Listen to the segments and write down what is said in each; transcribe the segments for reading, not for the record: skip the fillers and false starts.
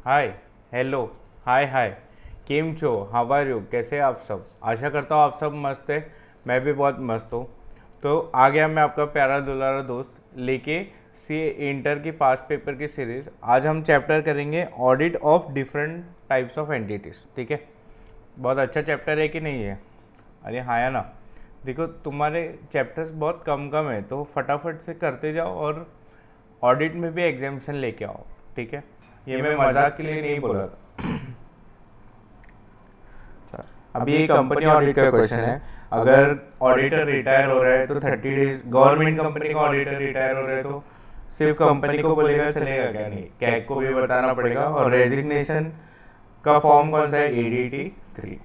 हाय, hello, हाय हाय, केम छो, how are you, कैसे हैं आप सब। आशा करता हूँ आप सब मस्त है। मैं भी बहुत मस्त हूँ। तो आ गया मैं आपका प्यारा दुलारा दोस्त लेके सी इंटर की पास्ट पेपर की सीरीज़। आज हम चैप्टर करेंगे audit of different types of entities. ठीक है, बहुत अच्छा चैप्टर है कि नहीं है। अरे हाँ या ना। देखो तुम्हारे चैप्टर्स बहुत कम कम है तो फटाफट से करते जाओ और ऑडिट में भी एग्जामेशन लेके आओ। ठीक है, ये मैं मजाक के लिए नहीं बोला था। अभी ये कंपनी ऑडिट का क्वेश्चन है। अगर ऑडिटर रिटायर हो रहा है तो 30 डेज, गवर्नमेंट कंपनी का ऑडिटर रिटायर हो रहा है तो सिर्फ कंपनी को बोलेगा चलेगा क्या, नहीं कैग को भी बताना पड़ेगा। और रेजिग्नेशन का फॉर्म कौन सा है, ADT 3।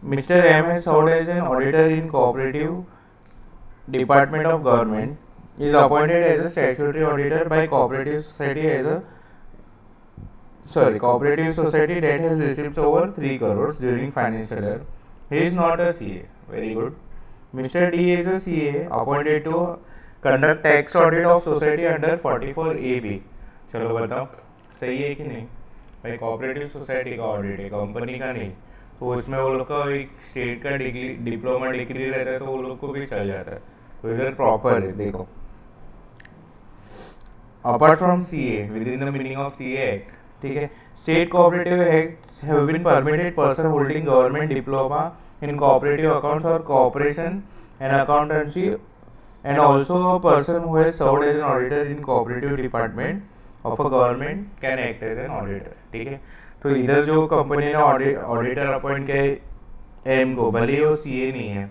Mister M has served as an auditor in cooperative department of government, is appointed as a statutory auditor by cooperative society that has received over 3 crores during financial year. He is not a CA. Very good. Mr. D is a CA appointed to conduct tax audit of society under 44AB. चलो बताओ सही है कि नहीं भाई। Cooperative society का audit है, company का नहीं। तो उसमें वो लोग का एक स्टेट का डिग्री, डिप्लोमा डिग्री रहता है तो वो लोग को भी चल जाता है। तो इधर प्रॉपर है। देखो, apart from CA, within the meaning of CA Act, ठीक है, state cooperative acts have been permitted person holding government diploma in cooperative accounts और cooperation and accountancy and also a person who has served as an auditor in cooperative department of a government can act as an auditor. ठीक है, तो इधर जो company ने auditor appoint किया है M को, भले ही वो CA नहीं है,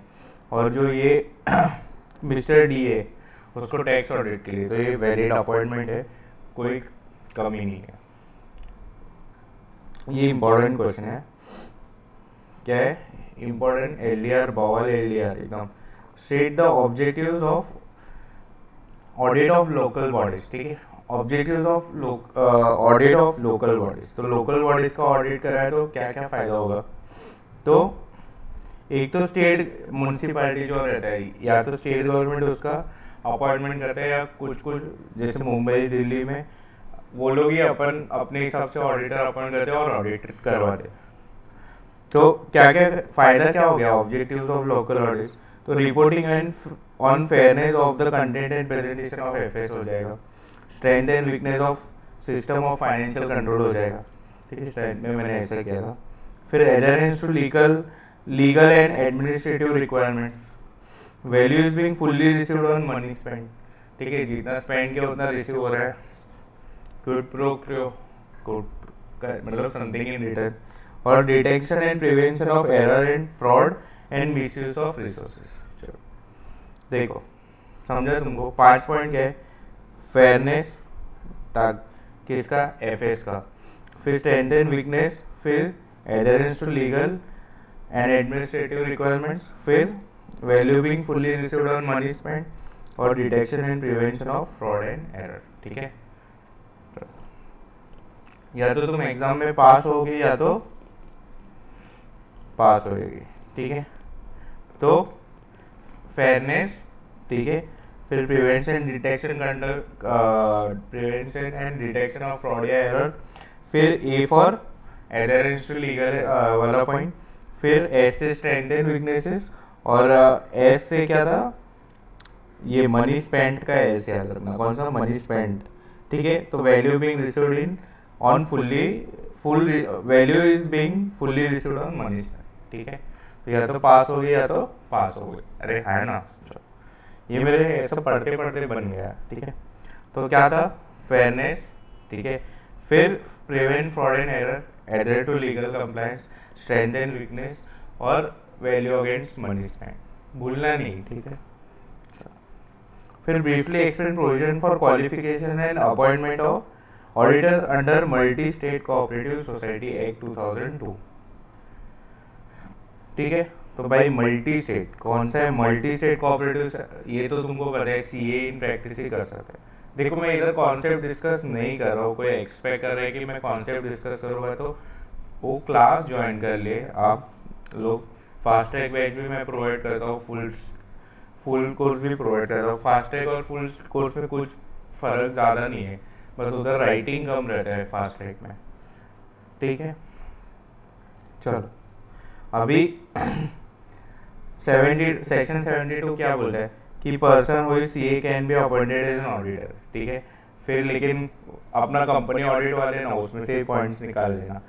और जो ये मिस्टर D है उसको टैक्स ऑडिट के लिए, तो ये वैलिड अपॉइंटमेंट है, कोई कमी नहीं है। ये इम्पोर्टेंट क्वेश्चन है। क्या है इम्पोर्टेंट? LDR, बॉवल LDR एकदम। State the objectives of audit of local bodies. ठीक है, objectives of audit of local bodies. तो लोकल बॉडीज का ऑडिट कराए तो क्या क्या फायदा होगा। तो एक तो स्टेट म्यूनसिपैलिटी जो रहता है, या तो स्टेट गवर्नमेंट उसका अपॉइंटमेंट करते हैं, या कुछ कुछ जैसे मुंबई दिल्ली में वो लोग ही अपन अपने हिसाब से ऑडिटर अपॉइंट करते हैं और ऑडिट करवाते हैं। तो क्या क्या फायदा क्या हो गया ऑब्जेक्टिव्स ऑफ लोकल ऑडिट। तो reporting and on fairness of the content and presentation of FS हो जाएगा। Strength and weakness of system of financial control हो जाएगा। ठीक है, स्ट्रेंथ में मैंने ऐसा किया था। फिर adherence to legal and administrative requirement. Value is being fully received on money spend. ठीक है, जितना स्पेंड किया उतना रिसीव हो रहा है। गुड प्रो क्रो गुड मतलब समथिंग इन रिटर्न। और detection and prevention of error and fraud and misuse of resources. चलो देखो, समझा तुमको। 5 पॉइंट क्या है? फेयरनेस किसका, FS का। फिर स्ट्रेंथ एंड वीकनेस, फिर adherence to legal and administrative requirements, फिर value being fully received on money spend, और detection and prevention of fraud and error. ठीक है, या तो तुम एग्जाम में पास होगे या तो पास होगी। ठीक है, तो फेयरनेस, ठीक है, फिर prevention and detection of fraud या एरर, फिर A for adherence to legal वाला पॉइंट, फिर S से स्ट्रेंथ एंड वीकनेसेस, और S से क्या था, ये मनी स्पेंड का S याद रखना, कौन सा, मनी स्पेंड। ठीक है, तो value being received in on value is being fully received on money spend. ठीक है, तो या तो पास हो गए या तो पास हो गए। अरे है ना, ये मेरे ऐसा पढ़ते पढ़ते बन गया। ठीक है, तो क्या था, फेयरनेस, ठीक है, फिर prevent fraud and error, adhere to legal compliance, strength and weakness, और वैल्यू अगेंस्ट मनी स्पेंड, भूलना नहीं। ठीक है, फिर briefly explain provision for qualification and appointment of auditors under multi state cooperative society act 2002। ठीक है, तो भाई मल्टी स्टेट कौन सा है, मल्टी स्टेट कोऑपरेटिव, ये तो तुमको पता है, CA इन प्रैक्टिस ही कर सकता है। देखो मैं इधर कॉन्सेप्ट डिस्कस नहीं कर रहा हूँ, कोई एक्सपेक्ट कर रहा है कि मैं कॉन्सेप्ट डिस्कस करूँगा तो वो क्लास ज्वाइन कर लिए आप लोग। फास्ट ट्रैक बैच भी मैं प्रोवाइड करता हूँ, फुल कोर्स भी प्रोवाइड करता हूँ। फास्ट ट्रैक और फुल कोर्स में कुछ फ़र्क ज़्यादा नहीं है, बस उधर राइटिंग कम रहता है फास्ट ट्रैक में, ठीक है। चलो अभी सेक्शन 72 क्या बोलता है कि person who is CA can be appointed as an auditor, ठीक है। फिर लेकिन अपना कंपनी ऑडिट वाले ना उसमें से पॉइंट्स निकाल लेना।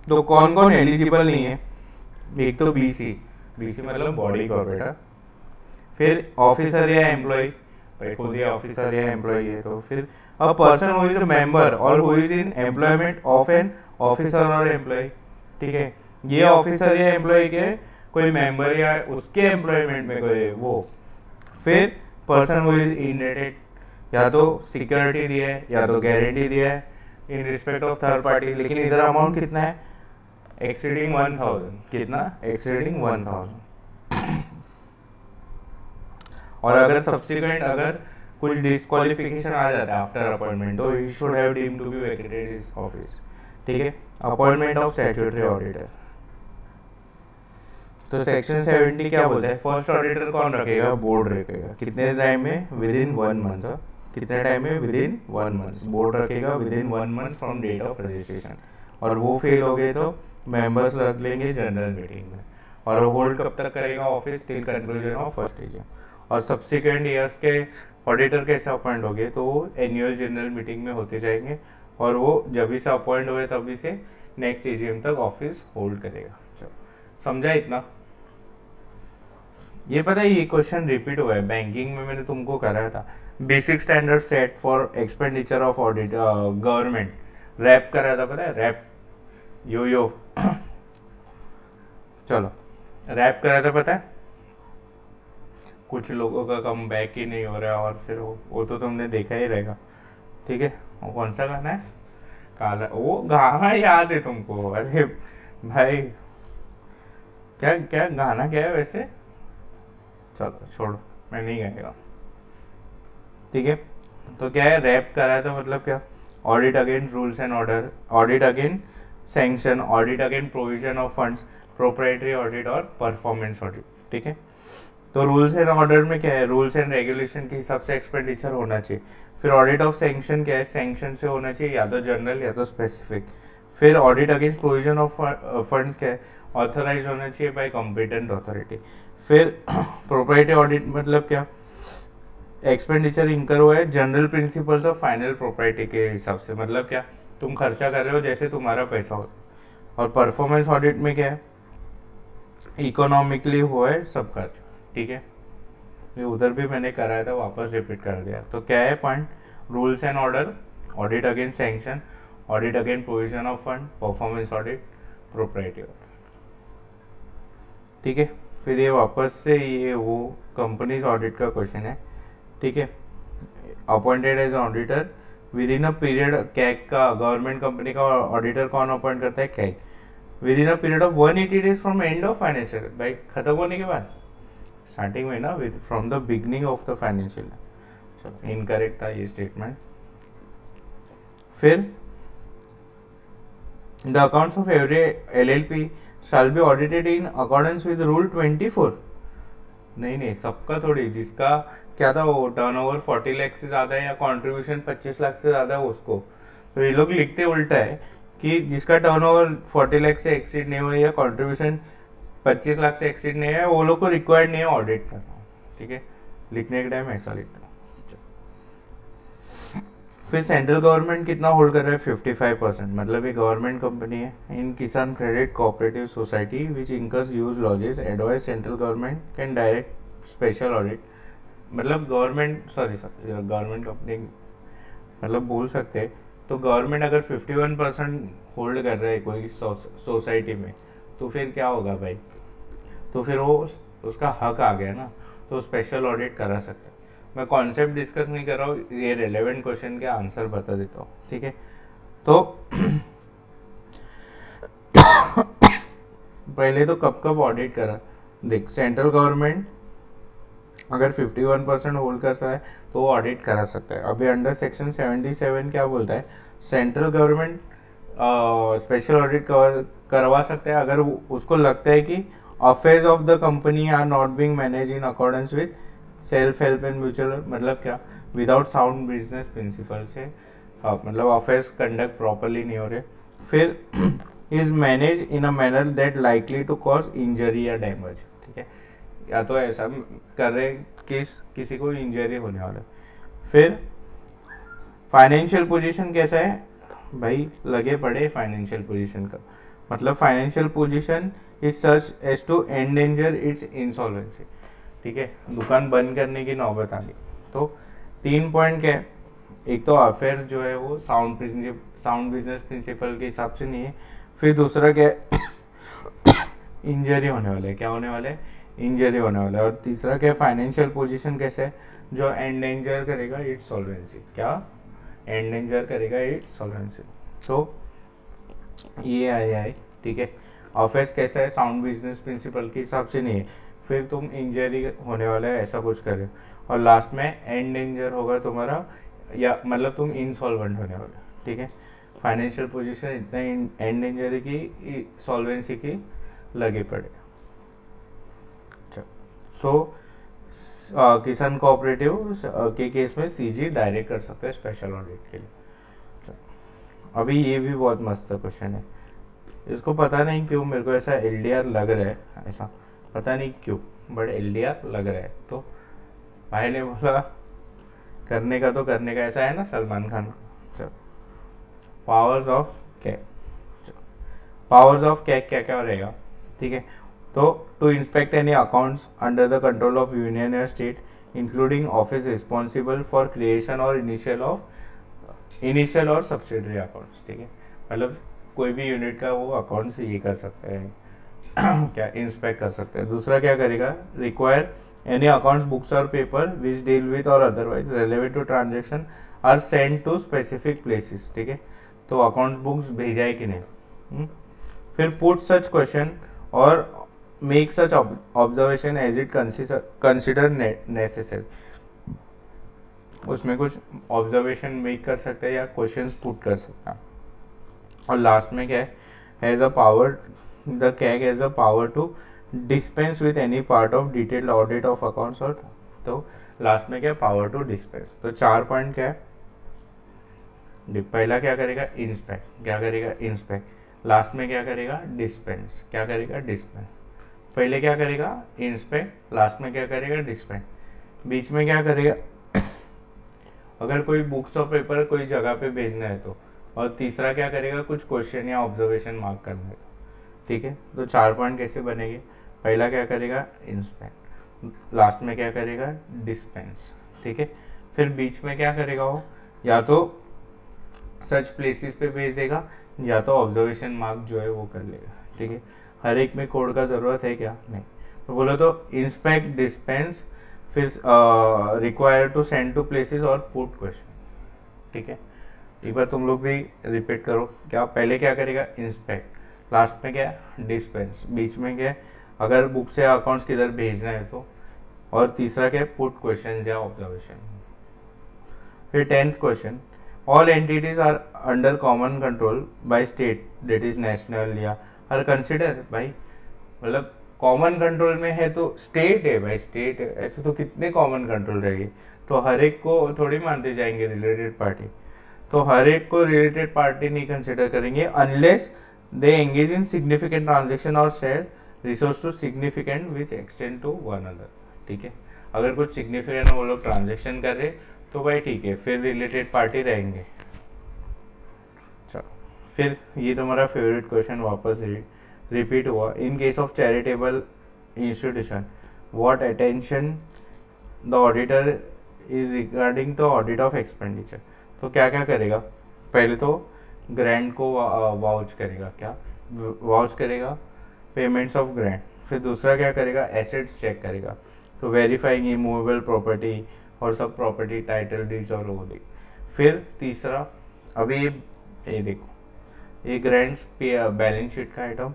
तो कौन कौन एलिजिबल नहीं है, एक तो बीसी मतलब बॉडी कॉर्पोरेटर, फिर ऑफिसर या एम्प्लॉय, भाई खुद ही ऑफिसर या एम्प्लॉय है तो फिर a person who is a member और who is in employment of an officer और एम्प्लॉय, ठीक है। ये ऑफिसर या एम्प्लॉय के कोई मेंबर या उसके एम्प्लॉयमेंट में कोई वो। फिर पर्सन हु इज इंडेटेड, या तो सिक्योरिटी दिया है या तो गारंटी दिया है in respect of third party, लेकिन इधर अमाउंट कितना है, एक्सीडिंग 1000, कितना एक्सीडिंग 1000। और अगर सब्सिक्वेंट अगर कुछ डिस्क्वालिफिकेशन आ जाता है आफ्टर अपॉइंटमेंट तो he should have deemed to be vacated his office, ठीक है। अपॉइंटमेंट ऑफ स्टैट्यूटरी ऑडिटर, तो सेक्शन 70 क्या बोलता है, फर्स्ट ऑडिटर कौन रखेगा, बोर्ड रखेगा। कितने टाइम में, विद इन 1 मंथ, कितने टाइम में, विद इन 1 मंथ बोर्ड रखेगा, within 1 month from date of registration. और वो फेल हो गए तो मेंबर्स रख लेंगे जनरल मीटिंग में। और होल्ड कब तक करेगा office, till conclusion of first exam. और सब्सिक्वेंट ईयर्स के ऑडिटर कैसे अपॉइंट हो गए तो वो एनुअल जनरल मीटिंग में होते जाएंगे और वो जब भी से अपॉइंट हुए तभी से नेक्स्ट एजीएम तक ऑफिस होल्ड करेगा। चलो समझा इतना। ये पता है ये क्वेश्चन रिपीट हुआ है बैंकिंग में, मैंने तुमको कराया था। Basic standard set for expenditure of audit government, रैप कराया था, पता है रैप, यो चलो रैप कराया था, पता है। कुछ लोगों का कम बैक ही नहीं हो रहा है और फिर वो तो तुमने देखा ही रहेगा, ठीक है। वो कौन सा गाना है, काला, वो गाना याद है तुमको, अरे भाई क्या क्या गाना क्या है वैसे, चलो छोड़ो मैं नहीं गाएगा, ठीक है। तो क्या है, रैप कराया था मतलब क्या, audit against rules and order, audit against sanction, audit against provision of funds, proprietary audit और परफॉर्मेंस ऑडिट, ठीक है। तो रूल्स एंड ऑर्डर में क्या है, रूल्स एंड रेगुलेशन के हिसाब से एक्सपेंडिचर होना चाहिए। फिर ऑडिट ऑफ सैंक्शन क्या है, सैंक्शन से होना चाहिए या तो जनरल या तो स्पेसिफिक। फिर audit against provision of funds क्या है, ऑथराइज होना चाहिए बाय कॉम्पिटेंट अथॉरिटी। फिर प्रोप्राइटरी ऑडिट मतलब क्या, एक्सपेंडिचर इंकर हुआ है general principles of final propriety के हिसाब से, मतलब क्या तुम खर्चा कर रहे हो जैसे तुम्हारा पैसा हो। और परफॉर्मेंस ऑडिट में क्या है, इकोनॉमिकली हुआ है सब खर्च, ठीक है। ये उधर भी मैंने कराया था, वापस रिपीट कर दिया। तो क्या है point, rules and order, audit against sanction, audit against provision of fund, performance audit, proprietary audit, ठीक है। फिर ये वापस से ये वो कंपनीज ऑडिट का क्वेश्चन है, ठीक है। Appointed as auditor within a period, CAG का गवर्नमेंट कंपनी का ऑडिटर कौन अपॉइंट करता है, CAG, within a period of 180 days from end of financial, भाई खत्म होने के बाद, स्टार्टिंग में ना, with from the beginning of the financial. चलो इनकरेक्ट था ये स्टेटमेंट। फिर the accounts of every LLP shall be audited in accordance with rule 24, नहीं सबका थोड़ी, जिसका क्या था वो टर्नओवर 40 लाख से ज़्यादा है या कंट्रीब्यूशन 25 लाख से ज़्यादा है उसको। तो ये लोग लिखते उल्टा है कि जिसका टर्नओवर 40 लाख से एक्सीड नहीं हुआ या कंट्रीब्यूशन 25 लाख से एक्सीड नहीं है वो लोग को रिक्वायर्ड नहीं है ऑडिट करना, ठीक है। लिखने के टाइम ऐसा लिखता है। फिर सेंट्रल गवर्नमेंट कितना होल्ड कर रहा है, 55%, मतलब ये गवर्नमेंट कंपनी है। इन किसान credit cooperative society which incurs use lodges advice central government can direct special audit, मतलब गवर्नमेंट गवर्नमेंट कंपनी मतलब बोल सकते हैं। तो गवर्नमेंट अगर 51% होल्ड कर रहा है कोई सोसाइटी में तो फिर क्या होगा भाई, तो फिर वो उसका हक आ गया ना, तो स्पेशल ऑडिट करा सकता है। मैं कॉन्सेप्ट डिस्कस नहीं कर रहा हूँ, ये रेलेवेंट क्वेश्चन के आंसर बता देता हूँ, ठीक है। तो पहले तो कब ऑडिट करा, देख सेंट्रल गवर्नमेंट अगर 51% होल्ड करता है तो वो ऑडिट करा सकता है। अभी अंडर सेक्शन 77 क्या बोलता है, सेंट्रल गवर्नमेंट स्पेशल ऑडिट करवा सकता है अगर उसको लगता है कि affairs of the company are not being manage in accordance with self help and mutual, मतलब क्या विदाउट साउंड बिजनेस प्रिंसिपल से मतलब अफेयर्स कंडक्ट प्रॉपरली नहीं हो रहे। फिर is manage in a manner that likely to cause injury या damage, ठीक है, या तो ऐसा कर रहे किसी को इंजरी होने वाला। फिर फाइनेंशियल पोजीशन कैसा है भाई, लगे पड़े फाइनेंशियल पोजीशन का, मतलब financial position is such as to endanger its insolvency, ठीक है, दुकान बंद करने की नौबत आ गई। तो 3 पॉइंट क्या है, एक तो अफेयर्स जो है वो साउंड बिजनेस प्रिंसिपल के हिसाब से नहीं है। फिर दूसरा क्या है, इंजरी होने वाला है, क्या होने वाला है, इंजरी होने वाला है। और तीसरा क्या है, फाइनेंशियल पोजीशन कैसे है, जो एंडेंजर करेगा इट्स सॉल्वेंसी, क्या एंडेंजर करेगा इट्स सॉल्वेंसी। तो ये आया है, ठीक है। अफेयर्स कैसा है, साउंड बिजनेस प्रिंसिपल के हिसाब से नहीं है। फिर तुम इंजरी होने वाला है ऐसा कुछ करे, और लास्ट में एंडेंजर होगा तुम्हारा, या मतलब तुम इंसॉल्वेंट होने वाले, ठीक है। फाइनेंशियल पोजीशन इतना एंडेंजर की सॉल्वेंसी की लगे पड़े। सो किसान कोऑपरेटिव के केस में सीजी डायरेक्ट कर सकते हैं स्पेशल ऑडिट के लिए। अभी ये भी बहुत मस्त क्वेश्चन है, इसको पता नहीं क्यों मेरे को ऐसा एलडीआर लग रहा है, ऐसा पता नहीं क्यों बट एलडीआर लग रहा है। तो भाई ने बोला करने का तो करने का, ऐसा है ना Salman Khan. Powers of CAG, powers of CAG क्या क्या रहेगा, ठीक है। तो to inspect any accounts under the control of union या state including office responsible for creation और इनिशियल और सब्सिडरी अकाउंट्स, ठीक है, मतलब कोई भी यूनिट का वो अकाउंट्स ये कर सकते हैं क्या इंस्पेक्ट कर सकते हैं। दूसरा क्या करेगा, रिक्वायर एनी अकाउंट्स बुक्स और पेपर विच डील विथ और otherwise relevant to transaction are send to specific places, ठीक है, तो अकाउंट्स बुक्स भेजा है कि नहीं। फिर पुट सच क्वेश्चन और make such observation as it consider necessary, उसमें कुछ ऑब्जर्वेशन मेक कर सकते हैं या क्वेश्चंस पुट कर सकते हैं। और लास्ट में क्या है, has a power, the CAG has a power to dispense with any part of detailed audit of accounts. और तो लास्ट में क्या है, पावर टू डिस्पेंस। तो 4 पॉइंट क्या है, पहला क्या करेगा, इंस्पेक्ट, क्या करेगा इंस्पेक्ट। लास्ट में क्या करेगा, डिस्पेंस, क्या करेगा डिस्पेंस। पहले क्या करेगा इंस्पेक्ट, लास्ट में क्या करेगा डिस्पेंस, बीच में क्या करेगा अगर कोई बुक्स और पेपर कोई जगह पे भेजना है तो, और तीसरा क्या करेगा कुछ क्वेश्चन या ऑब्जर्वेशन मार्क करना है तो, ठीक है। तो 4 पॉइंट कैसे बनेंगे, पहला क्या करेगा इंस्पेक्ट, लास्ट में क्या करेगा डिस्पेंस, ठीक है। फिर बीच में क्या करेगा वो, या तो सच प्लेसेस पे भेज देगा या तो ऑब्जर्वेशन मार्क जो है वो कर लेगा, ठीक है। हर एक में कोड का ज़रूरत है क्या, नहीं। तो बोलो तो इंस्पेक्ट, डिस्पेंस, फिर require to send to places और पुट क्वेश्चन, ठीक है। एक बार तुम लोग भी रिपीट करो, क्या पहले क्या करेगा इंस्पेक्ट, लास्ट में क्या डिस्पेंस, बीच में क्या अगर बुक से अकाउंट्स किधर भेजना है तो, और तीसरा क्या पुट क्वेश्चन या ऑब्जर्वेशन। फिर 10th question, all entities are under common control by state that is national या हर कंसिडर, भाई मतलब कॉमन कंट्रोल में है तो स्टेट है भाई, स्टेट है, ऐसे तो कितने कॉमन कंट्रोल रहेगी, तो हर एक को थोड़ी मानते जाएंगे रिलेटेड पार्टी, तो हर एक को रिलेटेड पार्टी नहीं कंसिडर करेंगे unless they engage in significant transaction और share resource to significant which extend to one other, ठीक है। अगर कुछ सिग्निफिकेंट वो लोग ट्रांजेक्शन कर रहे तो भाई ठीक है, फिर रिलेटेड पार्टी रहेंगे। चलो फिर ये तुम्हारा फेवरेट क्वेश्चन वापस रिपीट हुआ, इन case of charitable institution what attention the auditor is regarding the audit of expenditure. तो क्या क्या करेगा, पहले तो ग्रांट को वाउच करेगा, क्या वाउच करेगा पेमेंट्स ऑफ ग्रांट। फिर दूसरा क्या करेगा एसेट्स चेक करेगा, तो वेरीफाइंग इमूवेबल प्रॉपर्टी और सब प्रॉपर्टी टाइटल डीड्स और वो देख। फिर तीसरा अभी ये देखो, ये ग्रांट्स बैलेंस शीट का आइटम,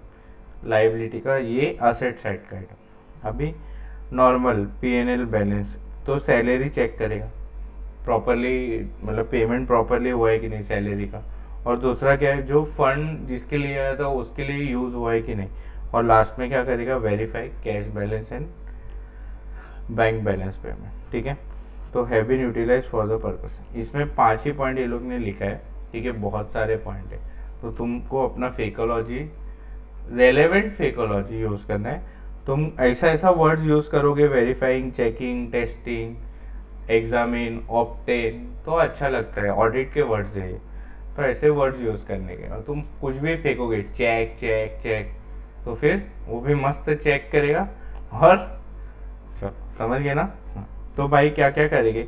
लाइबिलिटी का, ये असेट साइड का आइटम। अभी नॉर्मल P&L बैलेंस, तो सैलरी चेक करेगा प्रॉपरली, मतलब पेमेंट प्रॉपरली हुआ है कि नहीं सैलरी का, और दूसरा क्या है जो फंड जिसके लिए आया था उसके लिए यूज़ हुआ है कि नहीं, और लास्ट में क्या करेगा verify cash balance and bank balance payment, ठीक है। तो have been utilize for the purpose. इसमें 5 ही पॉइंट ये लोग ने लिखा है, ठीक है, बहुत सारे पॉइंट है, तो तुमको अपना फेकोलॉजी, रेलेवेंट फेकोलॉजी यूज करना है। तुम ऐसा ऐसा वर्ड्स यूज करोगे, verifying, checking, testing, examine, obtain, तो अच्छा लगता है, ऑडिट के वर्ड्स है, तो ऐसे वर्ड्स यूज करने के। और तुम कुछ भी फेंकोगे, चेक चेक चेक, तो फिर वो भी मस्त चेक करेगा। और समझ गए ना? तो भाई क्या क्या करेंगे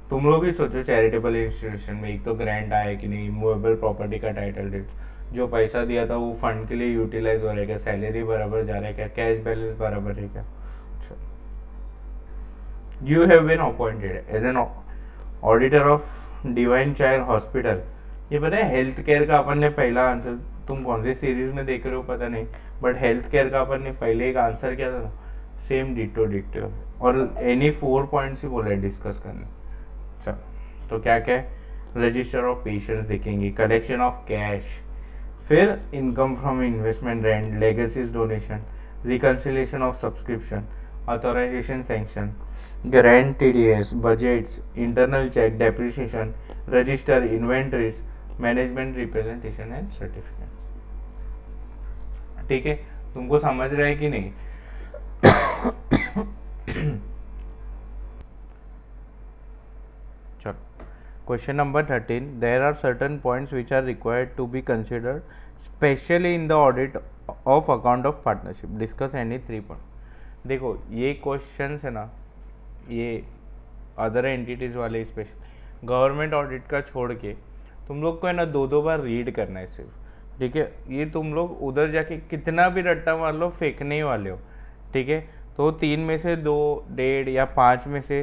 तुम लोग ही सोचो। चैरिटेबल इंस्टीट्यूशन में एक तो ग्रांट आया कि नहीं, मूवेबल प्रॉपर्टी का टाइटल डेट, जो पैसा दिया था वो फंड के लिए यूटिलाइज हो रहा है क्या, सैलरी बराबर जा रहा है क्या, कैश बैलेंस बराबर है क्या। You have been appointed as an auditor of divine child hospital. ये पता है हेल्थ केयर का अपन ने पहला आंसर, तुम कौन सी सीरीज में देख रहे हो पता नहीं, बट हेल्थ केयर का अपन ने पहले एक आंसर किया था, सेम डिटो डिटो, और एनी 4 पॉइंट्स ही बोला है डिस्कस करने। चलो, तो क्या क्या है, रजिस्टर ऑफ पेशेंट्स देखेंगे, कलेक्शन ऑफ कैश, फिर income from investment, rent, legacies, donation, reconciliation of subscription, authorisation, sanction, grant, TDS, budgets, internal check, depreciation, register, inventories, management representation and certificate. ठीक है, तुमको समझ रहा है कि नहीं? चलो, question number 13, there are certain points which are required to be considered specially in the audit of account of partnership, discuss any 3 point. देखो ये क्वेश्चन है ना, ये अदर एंटिटीज वाले स्पेशल गवर्नमेंट ऑडिट का छोड़ के तुम लोग को है ना 2-2 बार रीड करना है सिर्फ, ठीक है। ये तुम लोग उधर जाके कितना भी रट्टा मार लो, फेंकने ही वाले हो, ठीक है। तो 3 में से 2, 1.5 या 5 में से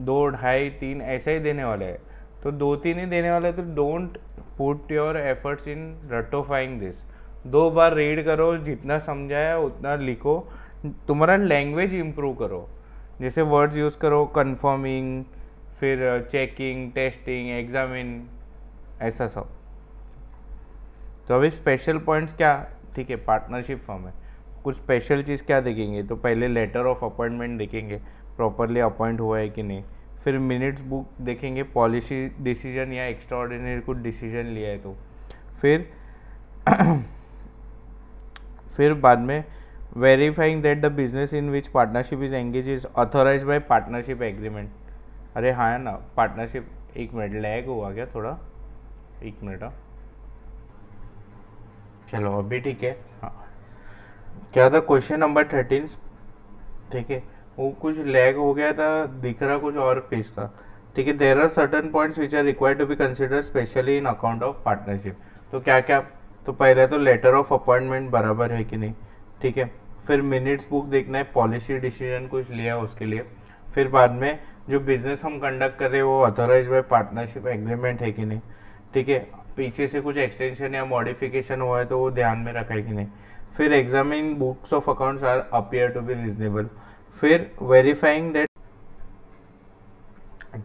2, 2.5, 3 ऐसा ही देने वाले हैं। तो 2-3 ही देने वाले, तो don't put your efforts in रटोफाइंग दिस। 2 बार रीड करो, जितना समझाया उतना लिखो, तुम्हारा लैंग्वेज इम्प्रूव करो, जैसे वर्ड्स यूज़ करो, कन्फर्मिंग, फिर चेकिंग, टेस्टिंग, एग्जामिन, ऐसा सब। तो अभी स्पेशल पॉइंट्स क्या, ठीक है, पार्टनरशिप फॉर्म है, कुछ स्पेशल चीज़ क्या देखेंगे, तो पहले लेटर ऑफ अपॉइंटमेंट देखेंगे, प्रॉपरली अपॉइंट हुआ है कि नहीं, फिर मिनट्स बुक देखेंगे, पॉलिसी डिसीजन या एक्स्ट्रा ऑर्डिनरी कुछ डिसीजन लिया है तो, फिर बाद में verifying that the business in which partnership is engage is authorise by partnership agreement. अरे हाँ ना, पार्टनरशिप, 1 मिनट लैग हुआ क्या थोड़ा, 1 मिनट। हाँ चलो अभी ठीक है। हाँ, क्या था क्वेश्चन नंबर 13, ठीक है, वो कुछ लैग हो गया था, दिख रहा कुछ और पेज था, ठीक है। There are certain points which are required to be consider specially in account of partnership. तो क्या क्या, तो पहले तो लेटर ऑफ अपॉइंटमेंट बराबर है कि नहीं, ठीक है। फिर मिनट्स बुक देखना है, पॉलिसी डिसीजन कुछ लिया उसके लिए, फिर बाद में जो बिजनेस हम कंडक्ट कर रहे हैं वो ऑथोराइज बाय पार्टनरशिप एग्रीमेंट है कि नहीं, ठीक है। पीछे से कुछ एक्सटेंशन या मॉडिफिकेशन हुआ है तो वो ध्यान में रखा है कि नहीं। फिर examine books of accounts are appear to be reasonable. फिर वेरीफाइंग दैट,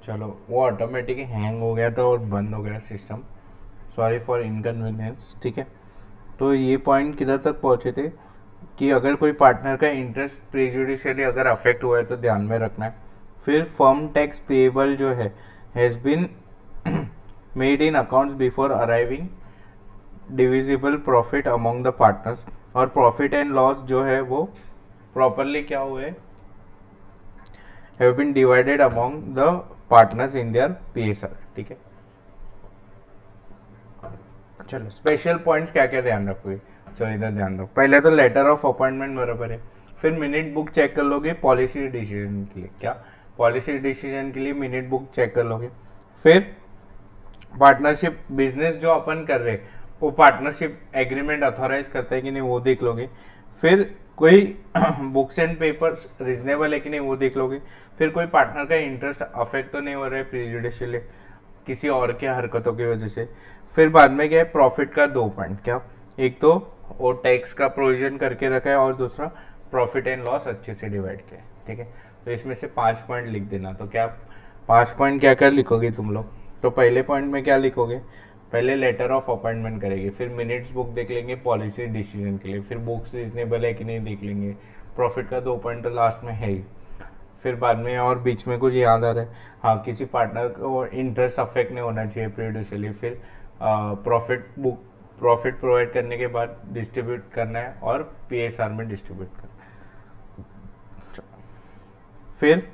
चलो वो ऑटोमेटिक हैंग हो गया था और बंद हो गया सिस्टम, सॉरी फॉर इनकन्वीनियंस, ठीक है। तो ये पॉइंट किधर तक पहुंचे थे कि अगर कोई पार्टनर का इंटरेस्ट प्रेजुडिशियली अगर अफेक्ट हुआ है तो ध्यान में रखना है। फिर फर्म टैक्स पेएबल जो है has been made in accounts before arriving divisible profit among the partners, और प्रॉफिट एंड लॉस जो है वो प्रॉपरली क्या हुए, have been divided among the partners in their PSR, ठीक है। चलो स्पेशल पॉइंट्स क्या क्या ध्यान रखोगे, चलो इधर ध्यान रखो। पहले तो लेटर ऑफ अपॉइंटमेंट बराबर है, फिर मिनट बुक चेक कर लोगे पॉलिसी डिसीजन के लिए, क्या पॉलिसी डिसीजन के लिए मिनट बुक चेक कर लोगे। फिर पार्टनरशिप बिजनेस जो अपन कर रहे हैं वो पार्टनरशिप एग्रीमेंट ऑथोराइज करता है कि नहीं वो देख लोगे। फिर कोई बुक्स एंड पेपर्स रीजनेबल है कि नहीं वो देख लोगे। फिर कोई पार्टनर का इंटरेस्ट अफेक्ट तो नहीं हो रहा है प्रेजुडिशियली किसी और के हरकतों की वजह से। फिर बाद में क्या है, प्रॉफिट का 2 पॉइंट, क्या एक तो वो टैक्स का प्रोविजन करके रखा है और दूसरा प्रॉफिट एंड लॉस अच्छे से डिवाइड किया है, ठीक है। तो इसमें से 5 पॉइंट लिख देना। तो क्या 5 पॉइंट क्या क्या लिखोगे तुम लोग, तो पहले पॉइंट में क्या लिखोगे, पहले लेटर ऑफ अपॉइंटमेंट करेंगे, फिर मिनट्स बुक देख लेंगे पॉलिसी डिसीजन के लिए, फिर बुक्स रीजनेबल है कि नहीं देख लेंगे, प्रॉफिट का 2 पॉइंट तो लास्ट में है ही। फिर बाद में और बीच में कुछ याद आ रहा है, हाँ किसी पार्टनर को इंटरेस्ट अफेक्ट नहीं होना चाहिए प्रीजुडिशियली, फिर प्रॉफिट प्रोवाइड करने के बाद डिस्ट्रीब्यूट करना है और पीएसआर में डिस्ट्रीब्यूट करना है। फिर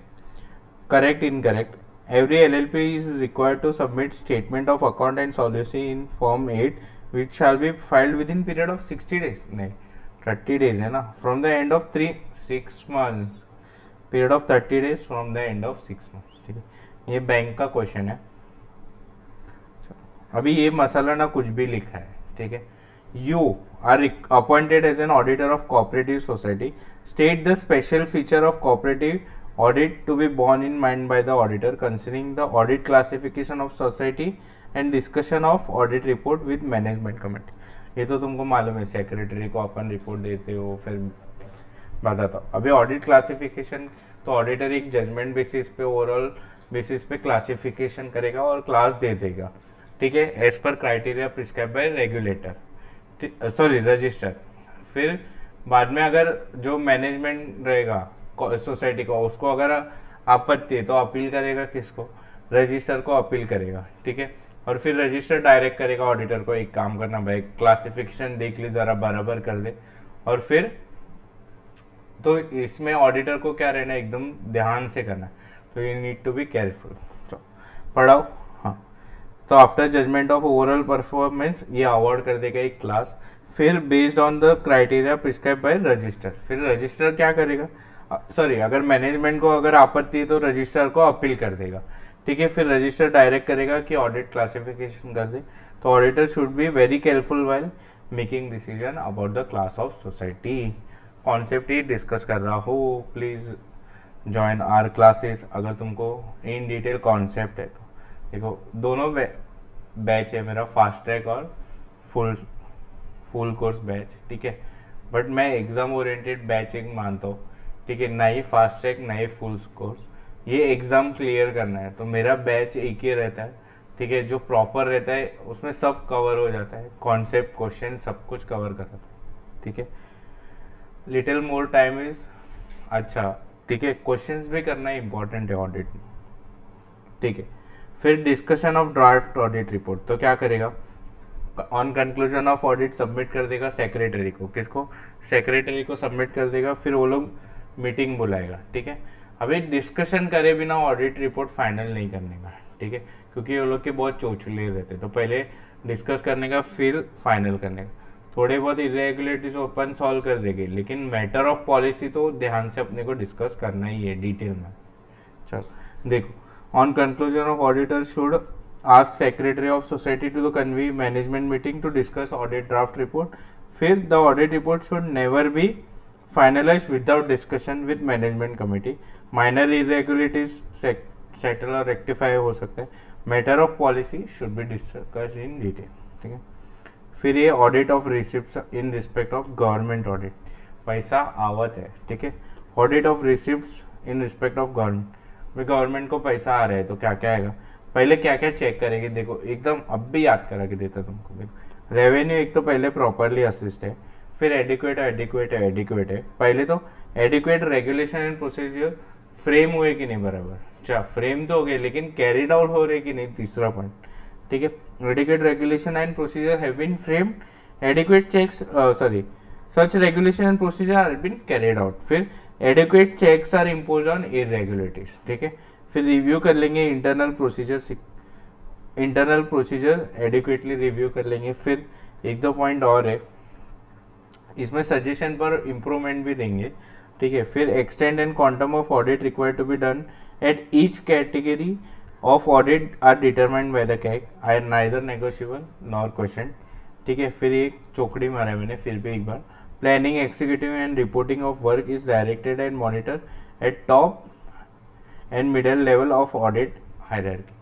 correct incorrect, every LLP is required to submit statement of account and solution in form 8 which shall be filed within period of 60 days, नहीं 30 days है ना, from the end of 6 months, period of 30 days from the end of 6 months, ठीक है। ये bank का question है। अभी ये मसाला ना कुछ भी लिखा है, ठीक है। You are appointed as an auditor of cooperative society. State the special feature of cooperative audit to be borne in mind by the auditor considering the audit classification of society and discussion of audit report with management committee. ये तो तुमको मालूम है, secretary को अपन report देते हो, फिर बताता हूँ। अभी ऑडिट क्लासिफिकेशन तो ऑडिटर एक जजमेंट बेसिस पे, ओवरऑल बेसिस पे क्लासिफिकेशन करेगा और क्लास दे देगा, ठीक है, as per criteria prescribe by regulator, sorry register. फिर बाद में अगर जो मैनेजमेंट रहेगा सोसाइटी का, उसको अगर आपत्ति है तो अपील करेगा किसको, रजिस्टर को अपील करेगा, ठीक है। और फिर रजिस्टर डायरेक्ट करेगा ऑडिटर को, एक काम करना भाई क्लासिफिकेशन देख ली जरा, बराबर कर दे। और फिर तो इसमें ऑडिटर को क्या रहना, एकदम ध्यान से करना, तो you need to be careful. पढ़ाओ, हाँ। तो after judgement of overall performance ये अवार्ड कर देगा एक क्लास। फिर based on the criteria prescribe by register, फिर रजिस्टर क्या करेगा, सॉरी अगर मैनेजमेंट को अगर आपत्ति है तो रजिस्टर को अपील कर देगा, ठीक है। फिर रजिस्टर डायरेक्ट करेगा कि ऑडिट क्लासिफिकेशन कर दे। तो auditor should be very careful while making decision about the class of society. Concept he discuss कर रहा हो, प्लीज ज्वाइन आवर क्लासेस अगर तुमको इन डिटेल कॉन्सेप्ट है तो। देखो दोनों बैच है मेरा, फास्ट ट्रैक और फुल कोर्स बैच, ठीक है। बट मैं एग्जाम ओरिएंटेड बैच एक मानता हूँ, ठीक है, ना ही फास्ट ट्रैक ना ही फुल कोर्स। ये एग्जाम क्लियर करना है तो मेरा बैच एक ही रहता है, ठीक है, जो प्रॉपर रहता है उसमें सब कवर हो जाता है, कॉन्सेप्ट क्वेश्चन सब कुछ कवर कराता है, ठीक है। लिटिल मोर टाइम इज अच्छा, ठीक है, क्वेश्चंस भी करना इंपॉर्टेंट है ऑडिट में, ठीक है। फिर discussion of draft audit report, तो क्या करेगा, on conclusion of audit submit कर देगा सेक्रेटरी को, किसको, सेक्रेटरी को सबमिट कर देगा। फिर वो लोग मीटिंग बुलाएगा, ठीक है। अभी डिस्कशन करे बिना ऑडिट रिपोर्ट फाइनल नहीं करने का, ठीक है, क्योंकि वो लोग के बहुत चोचले रहते, तो पहले डिस्कस करने का फिर फाइनल करने का। थोड़े बहुत इरेगुलरिटीज ओपन सॉल्व कर देंगे, लेकिन मैटर ऑफ पॉलिसी तो ध्यान से अपने को डिस्कस करना ही है डिटेल में। चलो देखो, on conclusion of auditor should ask secretary of society to convene management meeting to discuss audit draft report. फिर the audit report should never be finalized without discussion with management committee. Minor irregularities settle और rectify हो सकते हैं. Matter of policy should be discussed in detail. ठीक है। फिर ये audit of receipts in respect of government audit, पैसा आवत है, ठीक है। Audit of receipts in respect of government, भाई गवर्नमेंट को पैसा आ रहा है तो क्या क्या आएगा, पहले क्या क्या चेक करेंगे, देखो एकदम अब भी याद करा के देता तुमको। देखो रेवेन्यू एक तो पहले प्रॉपरली असिस्ट है, फिर एडिक्वेट है। पहले तो adequate regulation and procedure frame हुए कि नहीं बराबर, अच्छा फ्रेम तो हो गए लेकिन कैरिड आउट हो रहे कि नहीं, तीसरा पॉइंट, ठीक है। Adequate regulation and procedure have been framed, adequate checks such regulation and procedure are been carried out. फिर adequate checks are impose on irregularities, ठीक है। फिर रिव्यू कर लेंगे इंटरनल प्रोसीजर एडिक्वेटली रिव्यू कर लेंगे। फिर एक दो पॉइंट और है, इसमें सजेशन पर इम्प्रूवमेंट भी देंगे, ठीक है। फिर extend and quantum of audit required to be done at each category of audit are determined by the CAG, are neither negotiable nor question, ठीक है। फिर एक चौकड़ी मारा मैंने फिर भी एक बार, planning executive and reporting of work is directed and monitor at top and middle level of audit hierarchy,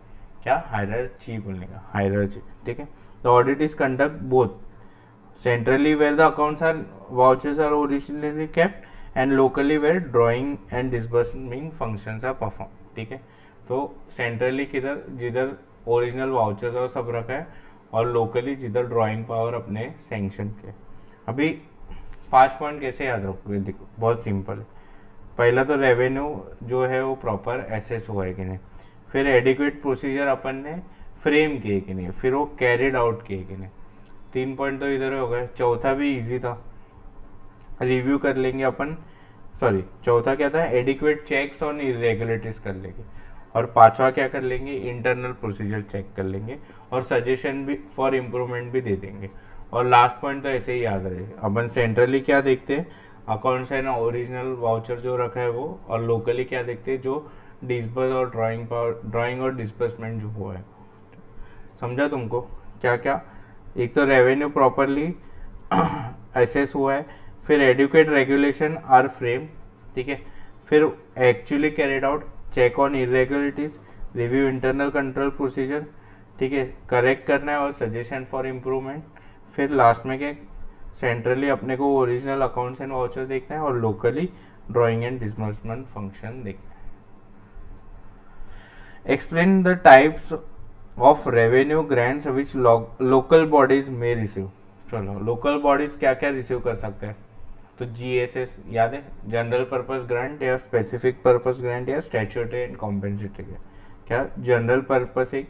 क्या हायरार्ची बोलने का, हायरार्ची, ठीक है। The audit is conduct both centrally where the accounts or vouchers are originally kept and locally where drawing and disbursing functions are perform, ठीक है। तो centrally किधर, जिधर ओरिजिनल वाउचर्स और सब रखा है, और लोकली जिधर ड्राइंग पावर अपने सैंक्शन के। अभी 5 पॉइंट कैसे याद रखोगे, देखो बहुत सिंपल है। पहला तो रेवेन्यू जो है वो प्रॉपर एसेस हुआ है कि नहीं, फिर एडिक्वेट प्रोसीजर अपन ने फ्रेम किए कि नहीं, फिर वो कैरिड आउट किए कि नहीं। 3 पॉइंट तो इधर हो गए। चौथा भी इजी था, रिव्यू कर लेंगे अपन। सॉरी, चौथा क्या था, एडिक्वेट चेक्स ऑन इरेगुलरिटीज कर लेंगे। और पांचवा क्या कर लेंगे, इंटरनल प्रोसीजर चेक कर लेंगे और सजेशन भी फॉर इम्प्रूवमेंट भी दे देंगे। और लास्ट पॉइंट तो ऐसे ही याद रहे, अपन सेंट्रली क्या देखते हैं, अकाउंट्स एंड ओरिजिनल वाउचर जो रखा है वो, और लोकली क्या देखते हैं, जो डिस्बर्स और ड्राइंग और डिस्बर्समेंट जो हुआ है। समझा तुमको क्या क्या? एक तो रेवेन्यू प्रॉपरली एसेस हुआ है, फिर एडुकेट रेगुलेशन आर फ्रेम, ठीक है, फिर actually carried out, check on irregularities, review internal control procedure, ठीक है, करेक्ट करना है और सजेशन फॉर इम्प्रूवमेंट, फिर लास्ट में क्या, सेंट्रली अपने को ओरिजिनल अकाउंट्स एंड वाउचर देखना है और locally drawing and disbursement function देखना है। Explain the types of revenue grants which local bodies में रिसीव। चलो, लोकल बॉडीज क्या क्या रिसीव कर सकते हैं, तो GSS याद है, जनरल पर्पस ग्रांट या स्पेसिफिक पर्पस ग्रांट या स्टैट्यूटरी एंड कॉम्पेंसेटरी। क्या जनरल पर्पस एक,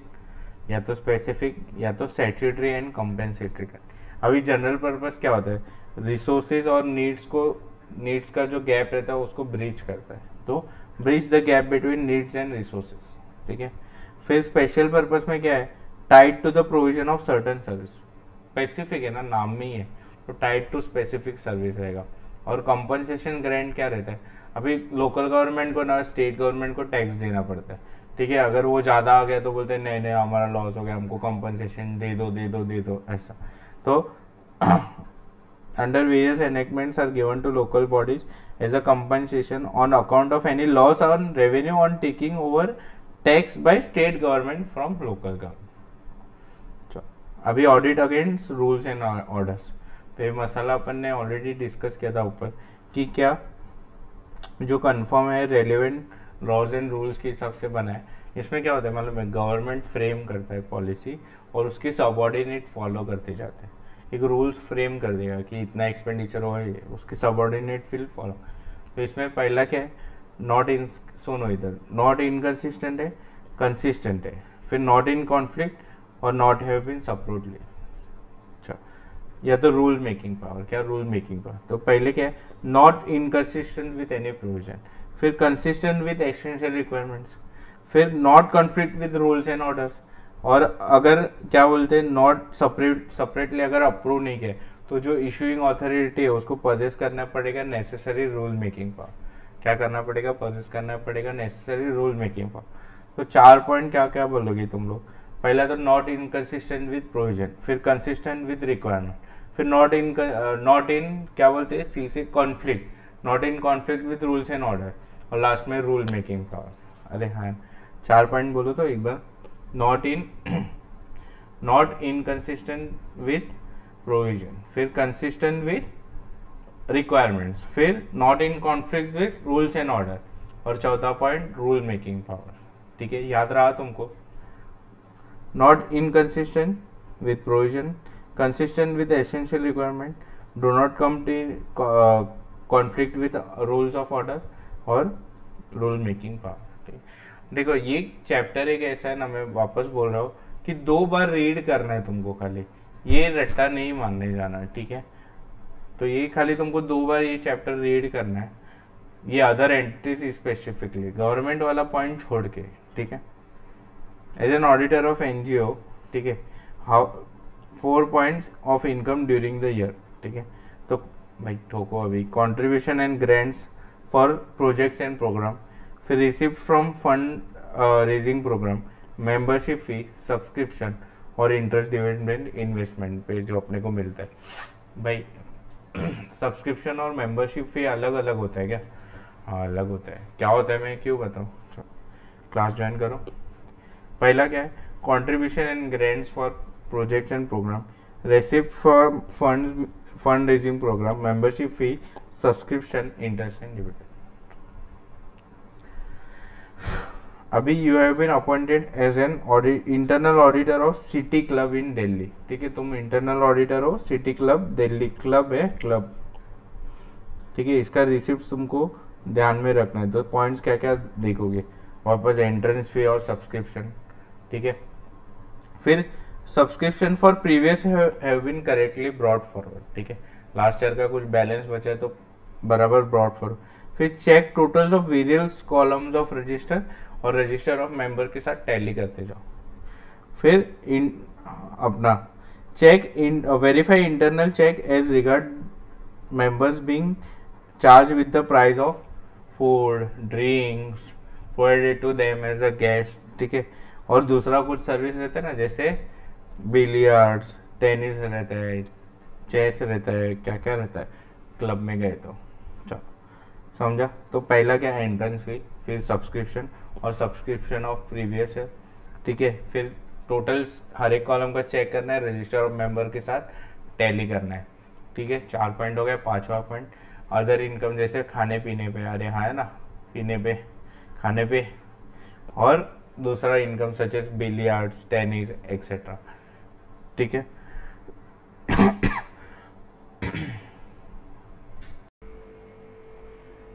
या तो स्पेसिफिक या तो स्टैट्यूटरी एंड कॉम्पेंसेटरी का। अभी जनरल पर्पस क्या होता है, रिसोर्सेज और नीड्स का जो गैप रहता है उसको ब्रीच करता है, तो breach the gap between needs and resources, ठीक है। फिर स्पेशल पर्पस में क्या है, tied to the provision of certain service, specific है ना, नाम में ही है, तो टाइड टू स्पेसिफिक सर्विस रहेगा। और कंपनसेशन ग्रांट क्या रहता है, अभी लोकल गवर्नमेंट को ना स्टेट गवर्नमेंट को टैक्स देना पड़ता है, ठीक है, अगर वो ज़्यादा आ गया तो बोलते हैं नहीं हमारा लॉस हो गया, हमको कंपनसेशन दे दो ऐसा। तो under various enactments are given to local bodies as a compensation on account of any loss on revenue on taking over tax by state government from local government. अभी audit against rules and orders, तो ये मसाला अपन ने already discuss किया था ऊपर कि क्या जो कंफर्म है रेलेवेंट लॉज एंड रूल्स के हिसाब से बना है। इसमें क्या होता है मालूम है, गवर्नमेंट फ्रेम करता है पॉलिसी और उसके सबऑर्डिनेट फॉलो करते जाते हैं। एक रूल्स फ्रेम कर देगा कि इतना एक्सपेंडिचर होगा, ये उसके सबऑर्डिनेट फिल फॉलो। तो इसमें पहला क्या है, नॉट इन, सुनो इधर, नॉट इनकंसिस्टेंट है, कंसिस्टेंट है, फिर नॉट इन कॉन्फ्लिक्ट और नॉट हैव बीन सपोर्टली। अच्छा, या तो रूल मेकिंग पावर, क्या रूल मेकिंग पावर, तो पहले क्या है, not inconsistent with any provision, फिर कंसिस्टेंट विद एसेंशियल रिक्वायरमेंट्स, फिर not conflict with rules and orders, और अगर क्या बोलते हैं नॉट सेपरेटली अगर अप्रूव नहीं किया तो जो इशूइंग अथॉरिटी है उसको पजेस करना पड़ेगा नेसेसरी रूल मेकिंग पावर। क्या करना पड़ेगा, पजेस करना पड़ेगा नेसेसरी रूल मेकिंग पावर। तो 4 पॉइंट क्या क्या बोलोगे तुम लोग, पहला तो नॉट इनकंसिस्टेंट विद प्रोविजन, फिर कंसिस्टेंट विद रिक्वायरमेंट, फिर नॉट इन क्या बोलते हैं सी से conflict, not in conflict with rules and order, और लास्ट में रूल मेकिंग पावर। अरे हाँ, 4 पॉइंट बोलो तो एक बार, नॉट इनकंसिस्टेंट विद प्रोविजन, फिर कंसिस्टेंट विद रिक्वायरमेंट्स, फिर not in conflict with rules and order, और चौथा पॉइंट रूल मेकिंग पावर। ठीक है, याद रहा तुमको, not inconsistent with provision, consistent with essential requirement, do not come to conflict with rules of order और rule making power. देखो ये चैप्टर एक ऐसा है ना, मैं वापस बोल रहा हूँ कि 2 बार रीड करना है तुमको, खाली ये रट्टा नहीं मानने जाना, ठीक है। तो ये खाली तुमको 2 बार ये चैप्टर रीड करना है, ये अदर एंटिटीज स्पेसिफिकली, गवर्नमेंट वाला पॉइंट छोड़ के, ठीक है। As an auditor of NGO, ठीक है, how 4 points of income during the year, ठीक है। तो भाई ठोको अभी, contribution and grants for projects and program, फिर receipt from fund raising program, membership fee, subscription और इंटरेस्ट डिविडेंड इन्वेस्टमेंट पे जो अपने को मिलता है। भाई सब्सक्रिप्शन और मेंबरशिप फी अलग अलग होता है क्या? हाँ अलग होता है। क्या होता है मैं क्यों बताऊँ, क्लास ज्वाइन करो। पहला क्या है, contribution and grants for projects and program, receipt for fund raising program, membership fee, subscription, interest and dividend. अभी you have been appointed as an internal auditor of city club in Delhi, ठीक है, तुम internal auditor हो city club Delhi, club है club, ठीक है। इसका receipt तुमको ध्यान में रखना है। तो पॉइंट्स क्या क्या देखोगे, वापस एंट्रेंस फी और सब्सक्रिप्शन, ठीक है। फिर subscription for previous have been correctly brought forward, ठीक है, लास्ट ईयर का कुछ बैलेंस बचा है तो बराबर ब्रॉट फॉरवर्ड। फिर check totals of various columns of register और रजिस्टर ऑफ मेंबर के साथ टैली करते जाओ। फिर इन अपना check in verify internal check as regard members being charge with the price of food drinks provided to them as a guest, ठीक है। और दूसरा कुछ सर्विस रहता है ना, जैसे बिलियर्ड्स, टेनिस रहता है, चेस रहता है, क्या क्या रहता है क्लब में गए तो। चलो समझा। तो पहला क्या है, एंट्रेंस फी, फिर सब्सक्रिप्शन और सब्सक्रिप्शन ऑफ प्रीवियस है, ठीक है। फिर टोटल्स हर एक कॉलम का चेक करना है, रजिस्टर ऑफ मेंबर के साथ टैली करना है, ठीक है। 4 पॉइंट हो गए। 5वां पॉइंट अदर इनकम, जैसे खाने पीने पे, अरे हाँ है ना, पीने पे, खाने पे, और दूसरा income such as billiards, tennis etcetera, ठीक है।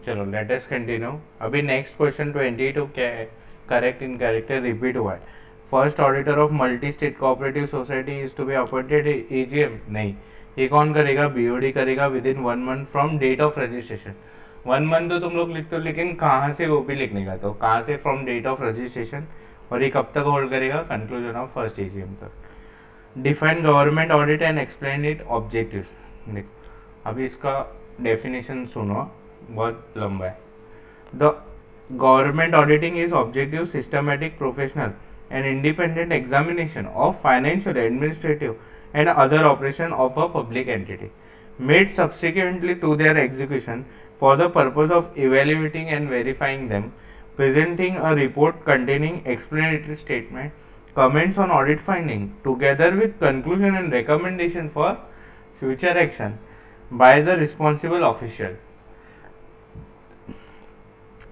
चलो लेट अस कंटिन्यू। अभी नेक्स्ट क्वेश्चन 22 क्या है, करेक्ट इन कैरेक्टर रिपीट हुआ है। First auditor of multi state cooperative society is to be appointed AGM, नहीं, ये कौन करेगा, बीओडी करेगा within 1 month from date of registration. 1 month तो तुम लोग लिखते हो, लेकिन कहाँ से वो भी लिखने का, तो कहाँ से, फ्रॉम डेट ऑफ रजिस्ट्रेशन, और ये कब तक होल्ड करेगा, कंक्लूजन ऑफ फर्स्ट एजीएम तक। Define government audit and explain it objective. देखो अभी इसका डेफिनेशन सुनो, बहुत लंबा है। The government auditing is objective, systematic, professional and independent examination of financial, administrative and other operation of a public entity made subsequently to their execution for the purpose of evaluating and verifying them, presenting a report containing explanatory statement, comments on audit finding together with conclusion and recommendation for future action by the responsible official,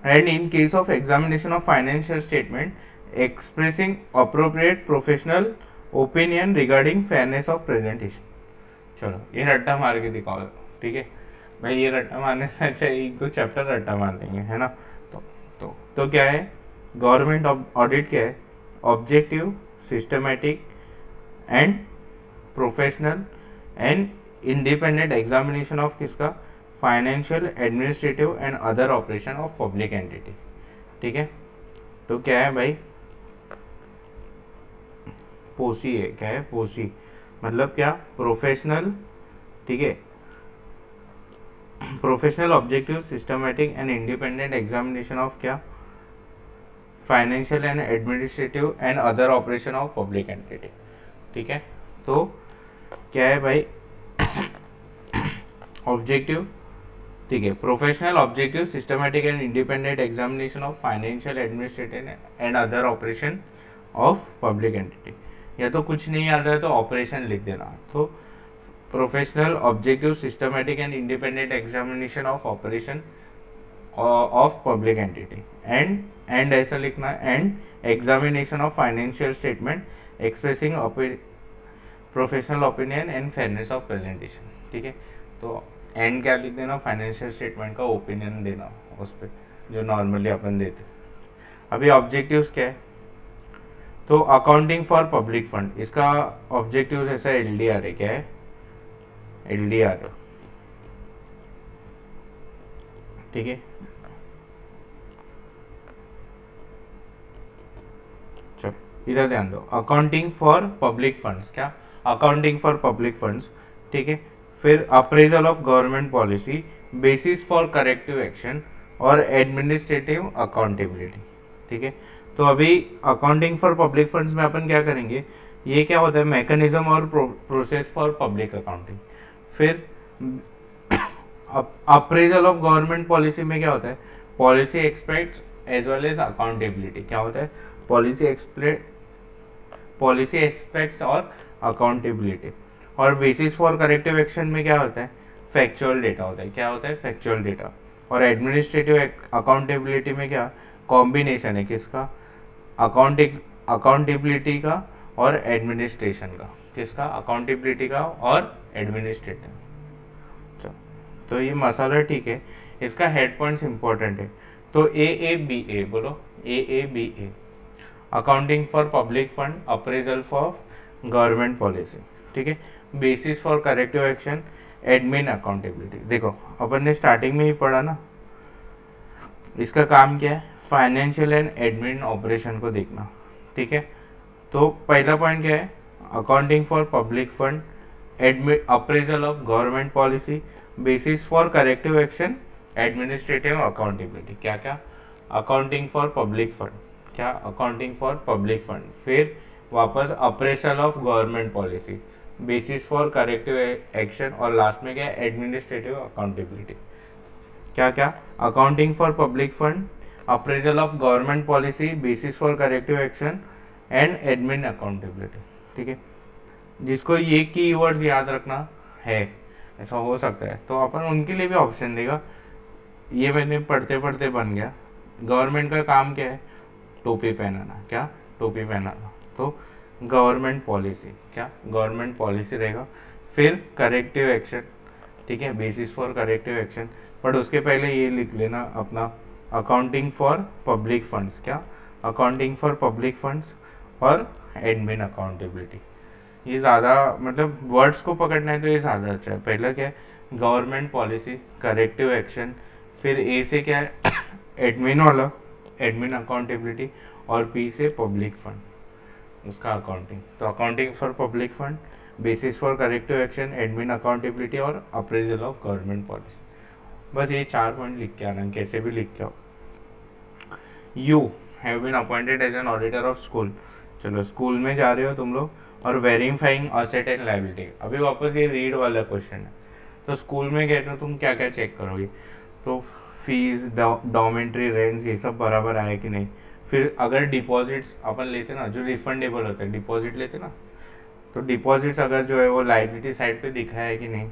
and in case of examination of financial statement expressing appropriate professional opinion regarding fairness of presentation. चलो ये रट्टा मार के दिखाओ, ठीक है भाई, ये रट्टा मारने से अच्छा 1-2 चैप्टर रट्टा मार देंगे, है ना। तो क्या है, गवर्नमेंट ऑडिट क्या है, objective, systematic and professional and independent examination of किसका, financial, administrative and other operation of public entity, ठीक है। तो क्या है भाई, पोसी है, क्या है, पोसी मतलब क्या, प्रोफेशनल, ठीक है, professional, objective, systematic and independent examination of क्या, financial and administrative and other operation of public entity, ठीक है। तो क्या है भाई, ऑब्जेक्टिव, ठीक है, professional, objective, systematic and independent examination of financial, administrative and other operation of public entity. या तो कुछ नहीं आता है तो ऑपरेशन लिख देना, तो professional, objective, systematic and independent examination of operation of public entity, and ऐसा लिखना, and examination of financial statement expressing professional opinion and fairness of presentation, ठीक है। तो एंड क्या लिख देना, फाइनेंशियल स्टेटमेंट का ओपिनियन देना उस पर, जो नॉर्मली अपन देते। अभी ऑब्जेक्टिव्स क्या है, तो अकाउंटिंग फॉर पब्लिक फंड, इसका ऑब्जेक्टिव ऐसा एलडीआर है, क्या है, एलडीआर, ठीक है। चलो इधर ध्यान दो, अकाउंटिंग फॉर पब्लिक फंड्स, क्या, अकाउंटिंग फॉर पब्लिक फंड्स, ठीक है। फिर appraisal of government policy, basis for corrective action और एडमिनिस्ट्रेटिव अकाउंटेबिलिटी, ठीक है। तो अभी अकाउंटिंग फॉर पब्लिक फंड्स में अपन क्या करेंगे, ये क्या होता है, मैकेनिज्म और प्रोसेस फॉर पब्लिक अकाउंटिंग। फिर अप्रेजल ऑफ गवर्नमेंट पॉलिसी में क्या होता है, policy expects as well as accountability, क्या होता है, पॉलिसी एक्सपेक्ट्स और अकाउंटेबिलिटी। और बेसिस फॉर करेक्टिव एक्शन में क्या होता है, फैक्चुअल डेटा होता है, क्या होता है, फैक्चुअल डेटा। और एडमिनिस्ट्रेटिव अकाउंटेबिलिटी में क्या, कॉम्बिनेशन है किसका, अकाउंटेबिलिटी का और एडमिनिस्ट्रेशन का, किसका, अकाउंटेबिलिटी का और एडमिनिस्ट्रेटिव। तो ये मसाला ठीक है। इसका हेड पॉइंट्स इंपॉर्टेंट है। तो AABA बोलो, AABA accounting for public fund, appraisal for government policy, ठीक है। Basis for corrective action, admin accountability. देखो अपन ने स्टार्टिंग में ही पढ़ा ना, इसका काम क्या है, फाइनेंशियल एंड एडमिन ऑपरेशन को देखना, ठीक है। तो पहला पॉइंट क्या है, accounting for public fund, appraisal of government policy, basis for corrective action, administrative accountability. क्या क्या, अकाउंटिंग फॉर पब्लिक फंड, क्या अकाउंटिंग फॉर पब्लिक फंड, फिर वापस appraisal of government policy, basis for corrective action, और last में क्या है, administrative accountability. क्या क्या, accounting for public fund, appraisal of government policy, basis for corrective action and admin accountability, ठीक है। जिसको ये कीवर्ड्स याद रखना है, ऐसा हो सकता है, तो अपन उनके लिए भी ऑप्शन देगा। ये मैंने पढ़ते पढ़ते बन गया। गवर्नमेंट का काम क्या है, टोपी पहनाना, क्या, टोपी पहनाना। तो गवर्नमेंट पॉलिसी, क्या, गवर्नमेंट पॉलिसी रहेगा। फिर करेक्टिव एक्शन, ठीक है, basis for corrective action. But उसके पहले ये लिख लेना अपना, अकाउंटिंग फॉर पब्लिक फंड्स, क्या, अकाउंटिंग फॉर पब्लिक फंड्स और एडमिन अकाउंटेबिलिटी। ये ज़्यादा मतलब वर्ड्स को पकड़ना है तो ये ज़्यादा अच्छा है। पहला क्या है, गवर्नमेंट पॉलिसी, करेक्टिव एक्शन, फिर ए से क्या है एडमिन वाला, एडमिन अकाउंटेबिलिटी, और पी से पब्लिक फंड, उसका अकाउंटिंग। तो accounting for public fund, basis for corrective action, admin accountability और अप्रेजल ऑफ गवर्नमेंट पॉलिसी। बस ये 4 पॉइंट लिख के आना, कैसे भी लिख के आओ। You have been appointed as an auditor of school. चलो स्कूल में जा रहे हो तुम लोग, और वेरीफाइंग असेट एंड लायबिलिटी। अभी वापस ये रीड वाला क्वेश्चन है। तो स्कूल में गए तो तुम क्या क्या चेक करोगे, तो फीस, डॉर्मेंट्री, रेंट्स, ये सब बराबर आए कि नहीं। फिर अगर डिपॉजिट्स अपन लेते ना, जो रिफंडेबल होते हैं, डिपॉजिट लेते ना, तो डिपॉजिट्स अगर जो है वो लायबिलिटी साइड पे दिखा है कि नहीं,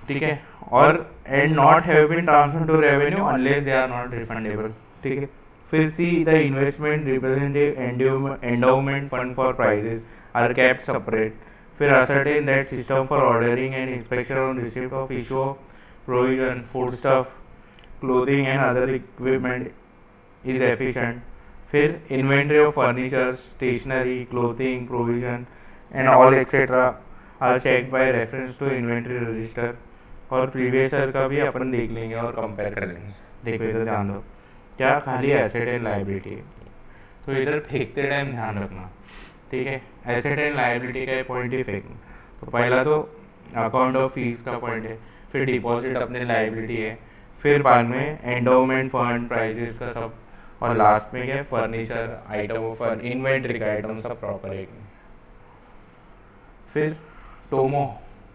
ठीक है। और and not have been transferred to revenue unless they are not refundable, ठीक है। फिर see the investment representative endowment fund for prizes are kept separate. फिर ascertain that system for ordering and inspection on receipt of issue of provision, foodstuff, clothing and other equipment is efficient. फिर inventory of furniture, stationery, clothing, provision and all etc. are checked by reference to inventory register. और previous year का भी अपन देख लेंगे और compare कर लेंगे। देखो इधर ध्यान दो, क्या खाली एसेट एंड लायबिलिटी है, तो इधर फेंकते टाइम ध्यान रखना, ठीक है। एसेट एंड लायबिलिटी का पॉइंट ही फेंकना। तो पहला तो अकाउंट ऑफ फीस का पॉइंट है, फिर डिपॉजिट अपने लायबिलिटी है, फिर बाद में एंडोमेंट फंड, प्राइजेस का सब, और लास्ट में क्या है फर्नीचर आइटम, फॉर इन्वेंट्री का आइटम सब प्रॉपर है। फिर Tomo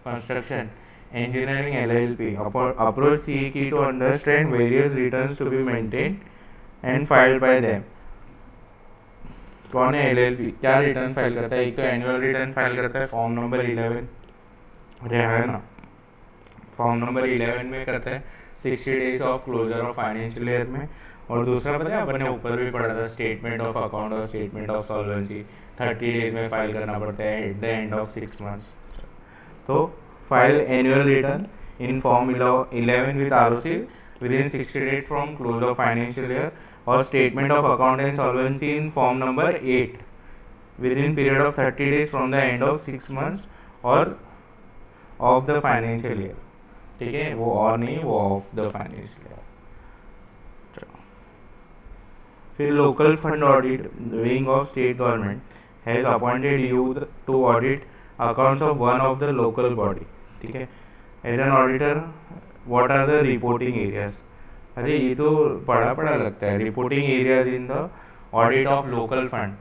construction engineering LLP approach CE to understand various returns to be maintained and filed by them. कौन है LLP, क्या रिटर्न फाइल करता है, एक तो एनुअल रिटर्न फाइल करता है फॉर्म नंबर 11 है ना, फॉर्म नंबर 11 में करता है 60 days of closure of financial year में, और दूसरा पता है अपन ने ऊपर भी पढ़ा था स्टेटमेंट ऑफ अकाउंट और स्टेटमेंट ऑफ सॉल्वेंसी 30 डेज में फाइल करना पड़ता है at the end of 6 months. तो file annual return in form 11 with ROC within 60 days from close of financial year, or statement of account and solvency in form number 8 within period of 30 days from the end of 6 months or of the financial year, ठीक है, वो और नहीं, वो of the financial year। फिर local fund audit wing of state government has appointed you to audit accounts of one of the local body, ठीक है। As an auditor what are the reporting areas, अरे ये तो पढ़ा लगता है। Reporting areas in the audit of local fund,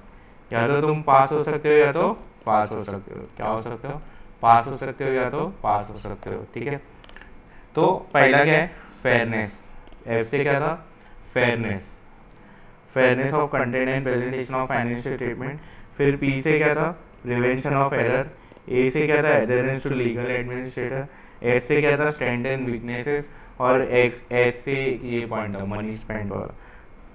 या तो तुम पास हो सकते हो या तो पास हो सकते हो, क्या हो सकते हो, पास हो सकते हो या तो पास हो सकते हो, ठीक है। तो पहला क्या है फेयरनेस, एफ से क्या था fairness, fairness of content and presentation of financial statement. फिर पी से क्या था प्रिवेंशन ऑफ एरर, ए से क्या था adherence to legal administrator, S से क्या था स्ट्रेंथ एंड वीकनेसेस, और एस से ये पॉइंट था मनी स्पेंड वाला,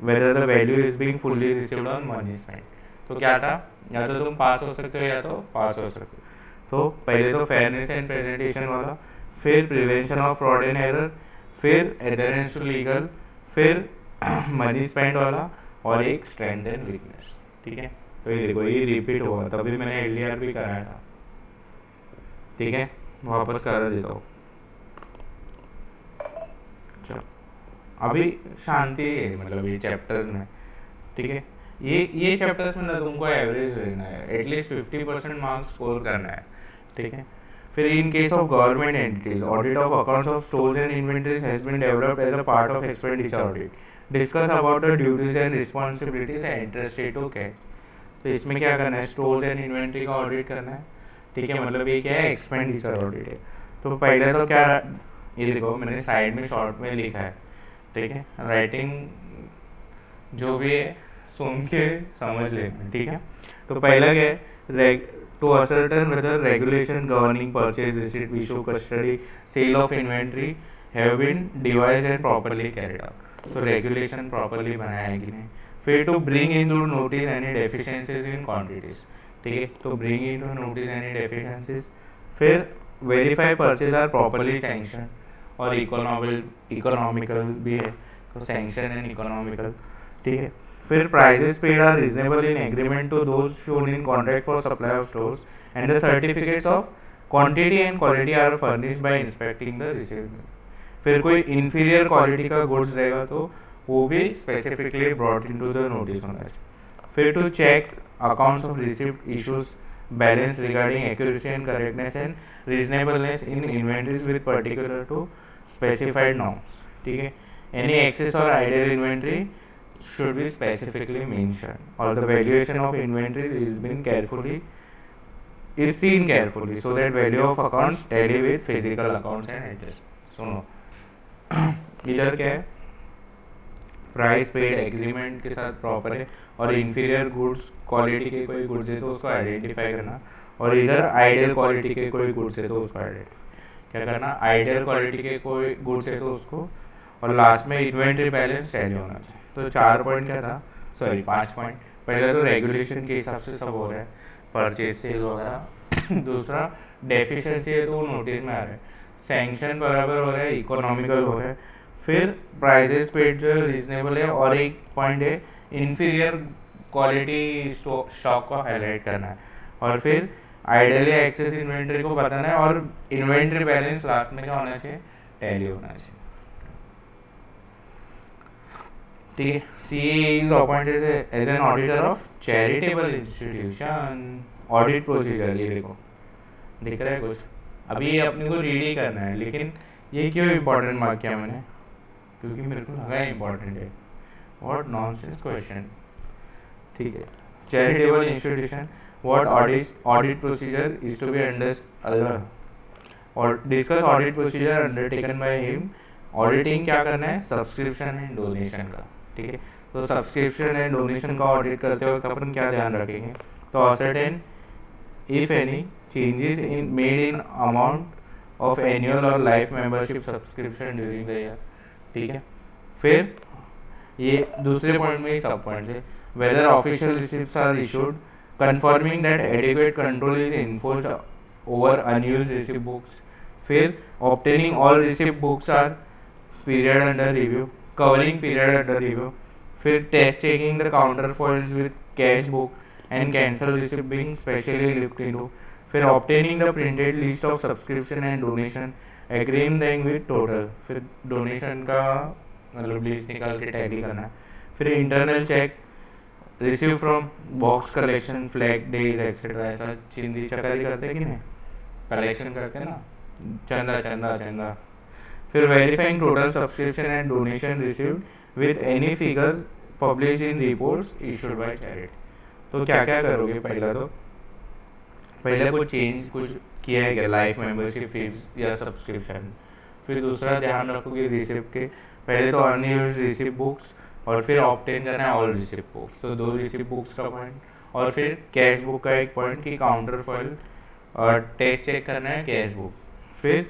whether the value is being fully received on money spend. तो क्या था, या तो तुम पास हो सकते हो या तो पास हो सकते हो। तो पहले तो फेयरनेस एंड प्रेजेंटेशन वाला, फिर prevention of fraud and error, फिर एडहेरेंस टू लीगल, फिर मनी स्पेंड वाला, और एक स्ट्रेंथ एंड वीकनेस। ठीक है, तो ये देखो ये रिपीट हुआ, तभी मैंने एलडीआर भी कराया था। ठीक है, वापस करा देता हूँ। चलो अभी शांति है, मतलब ये चैप्टर्स में। ठीक है, ये चैप्टर्स में ना तुमको एवरेज रहना है, एटलीस्ट 50% मार्क्स स्कोर करना है। ठीक है, फिर in case of government entities, audit of accounts of stores and inventories has been developed as a part of expenditure audit. Discuss about the duties and responsibilities and interest rate. Okay, तो इसमें क्या करना है, stores and inventory का audit करना है। ठीक है, मतलब ये क्या है, एक्सपेंडिचर ऑडिट है। तो पहले तो क्या, ये देखो मैंने साइड में शॉर्ट में लिखा है। ठीक है, राइटिंग जो भी है सुन के समझ लेना। ठीक है, तो पहला क्या है, to ascertain whether regulation governing purchase, receipt, issue, custody, sale of inventory have been devised and properly carried out. तो रेगुलेशन प्रॉपर्ली बनाया है कि नहीं। फिर to bring into notice any deficiencies in quantities. ठीक है, तो bring into notice any deficiencies. फिर verify purchase are properly sanction और इकोनॉमिकल भी है, तो सैंक्शन एंड इकोनॉमिकल। ठीक है, फिर prices paid are reasonable in agreement to those shown in contract for supply of stores and the certificates of quantity and quality are furnished by inspecting the received. फिर कोई inferior quality का goods रहेगा तो वो भी specifically brought into the notice होना चाहिए। फिर to check accounts of received issues balance regarding accuracy and correctness and reasonableness in inventories with particular to specified norms. ठीक है, एनी एक्सेस और ideal inventory should be specifically mentioned, or the valuation of inventories is seen carefully so that value of accounts tally with physical accounts and adjust. सुनो इधर क्या है, price paid agreement के साथ proper है, और inferior goods quality के कोई गुड्स है तो उसको आइडेंटिफाई करना, और इधर आइडियल क्वालिटी के कोई गुड्स है तो उसको क्या करना, आइडियल क्वालिटी के कोई गुड्स है तो उसको, और लास्ट में इन्वेंटरी बैलेंस टैली होना चाहिए। तो 4 पॉइंट क्या था, सॉरी 5 पॉइंट। पहले तो रेगुलेशन के हिसाब से सब हो रहा है, परचेज सेल वगैरह। दूसरा डेफिशिएंसी है तो वो नोटिस में आ रहा है। सैंक्शन बराबर हो रहा है, इकोनॉमिकल हो रहा है। फिर प्राइजेस पेड जो रीजनेबल है, और एक पॉइंट है इंफीरियर क्वालिटी स्टॉक को हाईलाइट करना है, और फिर आइडियली एक्सेस इन्वेंटरी को बताना है, और इन्वेंटरी बैलेंस लास्ट में क्या होना चाहिए, टैली होना चाहिए। ठीक है, CA is appointed as an auditor of charitable institution. Audit procedure, ये देखो दिख रहा है कुछ, अभी ये अपने को रीड ही करना है, लेकिन ये क्यों इम्पोर्टेंट मार्क किया मैंने, क्योंकि मेरे को लगा इम्पोर्टेंट है। What nonsense question. ठीक है, charitable institution, what audit procedure is to be under, और discuss audit procedure undertaken by him. Auditing क्या करना है, सब्सक्रिप्शन एंड डोनेशन का। ठीक है, तो सब्सक्रिप्शन एंड डोनेशन का ऑडिट करते वक्त अपन क्या ध्यान रखेंगे, तो ascertain if any changes in made in amount of annual और life membership subscription during the year. ठीक है, फिर ये दूसरे पॉइंट में ही सब पॉइंट है, whether official receipts are issued conforming that adequate control is enforced over unused receipt books. फिर obtaining all receipt books are period under review, covering period under review. फिर test checking the counterfoils with cash book and cancel receipt being specially looked into. फिर obtaining the printed list of subscription and donation, agreeing them with total. फिर donation का मतलब list निकाल के tally करना। फिर internal check receive from box collection, flag days etc. ऐसा चिंदी चकारी करते कि नहीं, कलेक्शन करते ना, चंदा चंदा चंदा। फिर verifying total subscription and donation received with any figures publish in reports issued by charity. तो क्या क्या करोगे, पहले कुछ चेंज कुछ किया है क्या, लाइफ मेंबरशिप फीस या सब्सक्रिप्शन। फिर दूसरा ध्यान रखोगे रिसिप्ट के, पहले तो अनयूज्ड रिसिप्ट बुक्स, और फिर ऑब्टेन करना है ऑल रिसिप्ट बुक्स, तो 2 रिसिप्ट बुक्स का पॉइंट, और फिर कैश बुक का एक पॉइंट कि काउंटर फॉइल और टेस्ट चेक करना है कैश बुक। फिर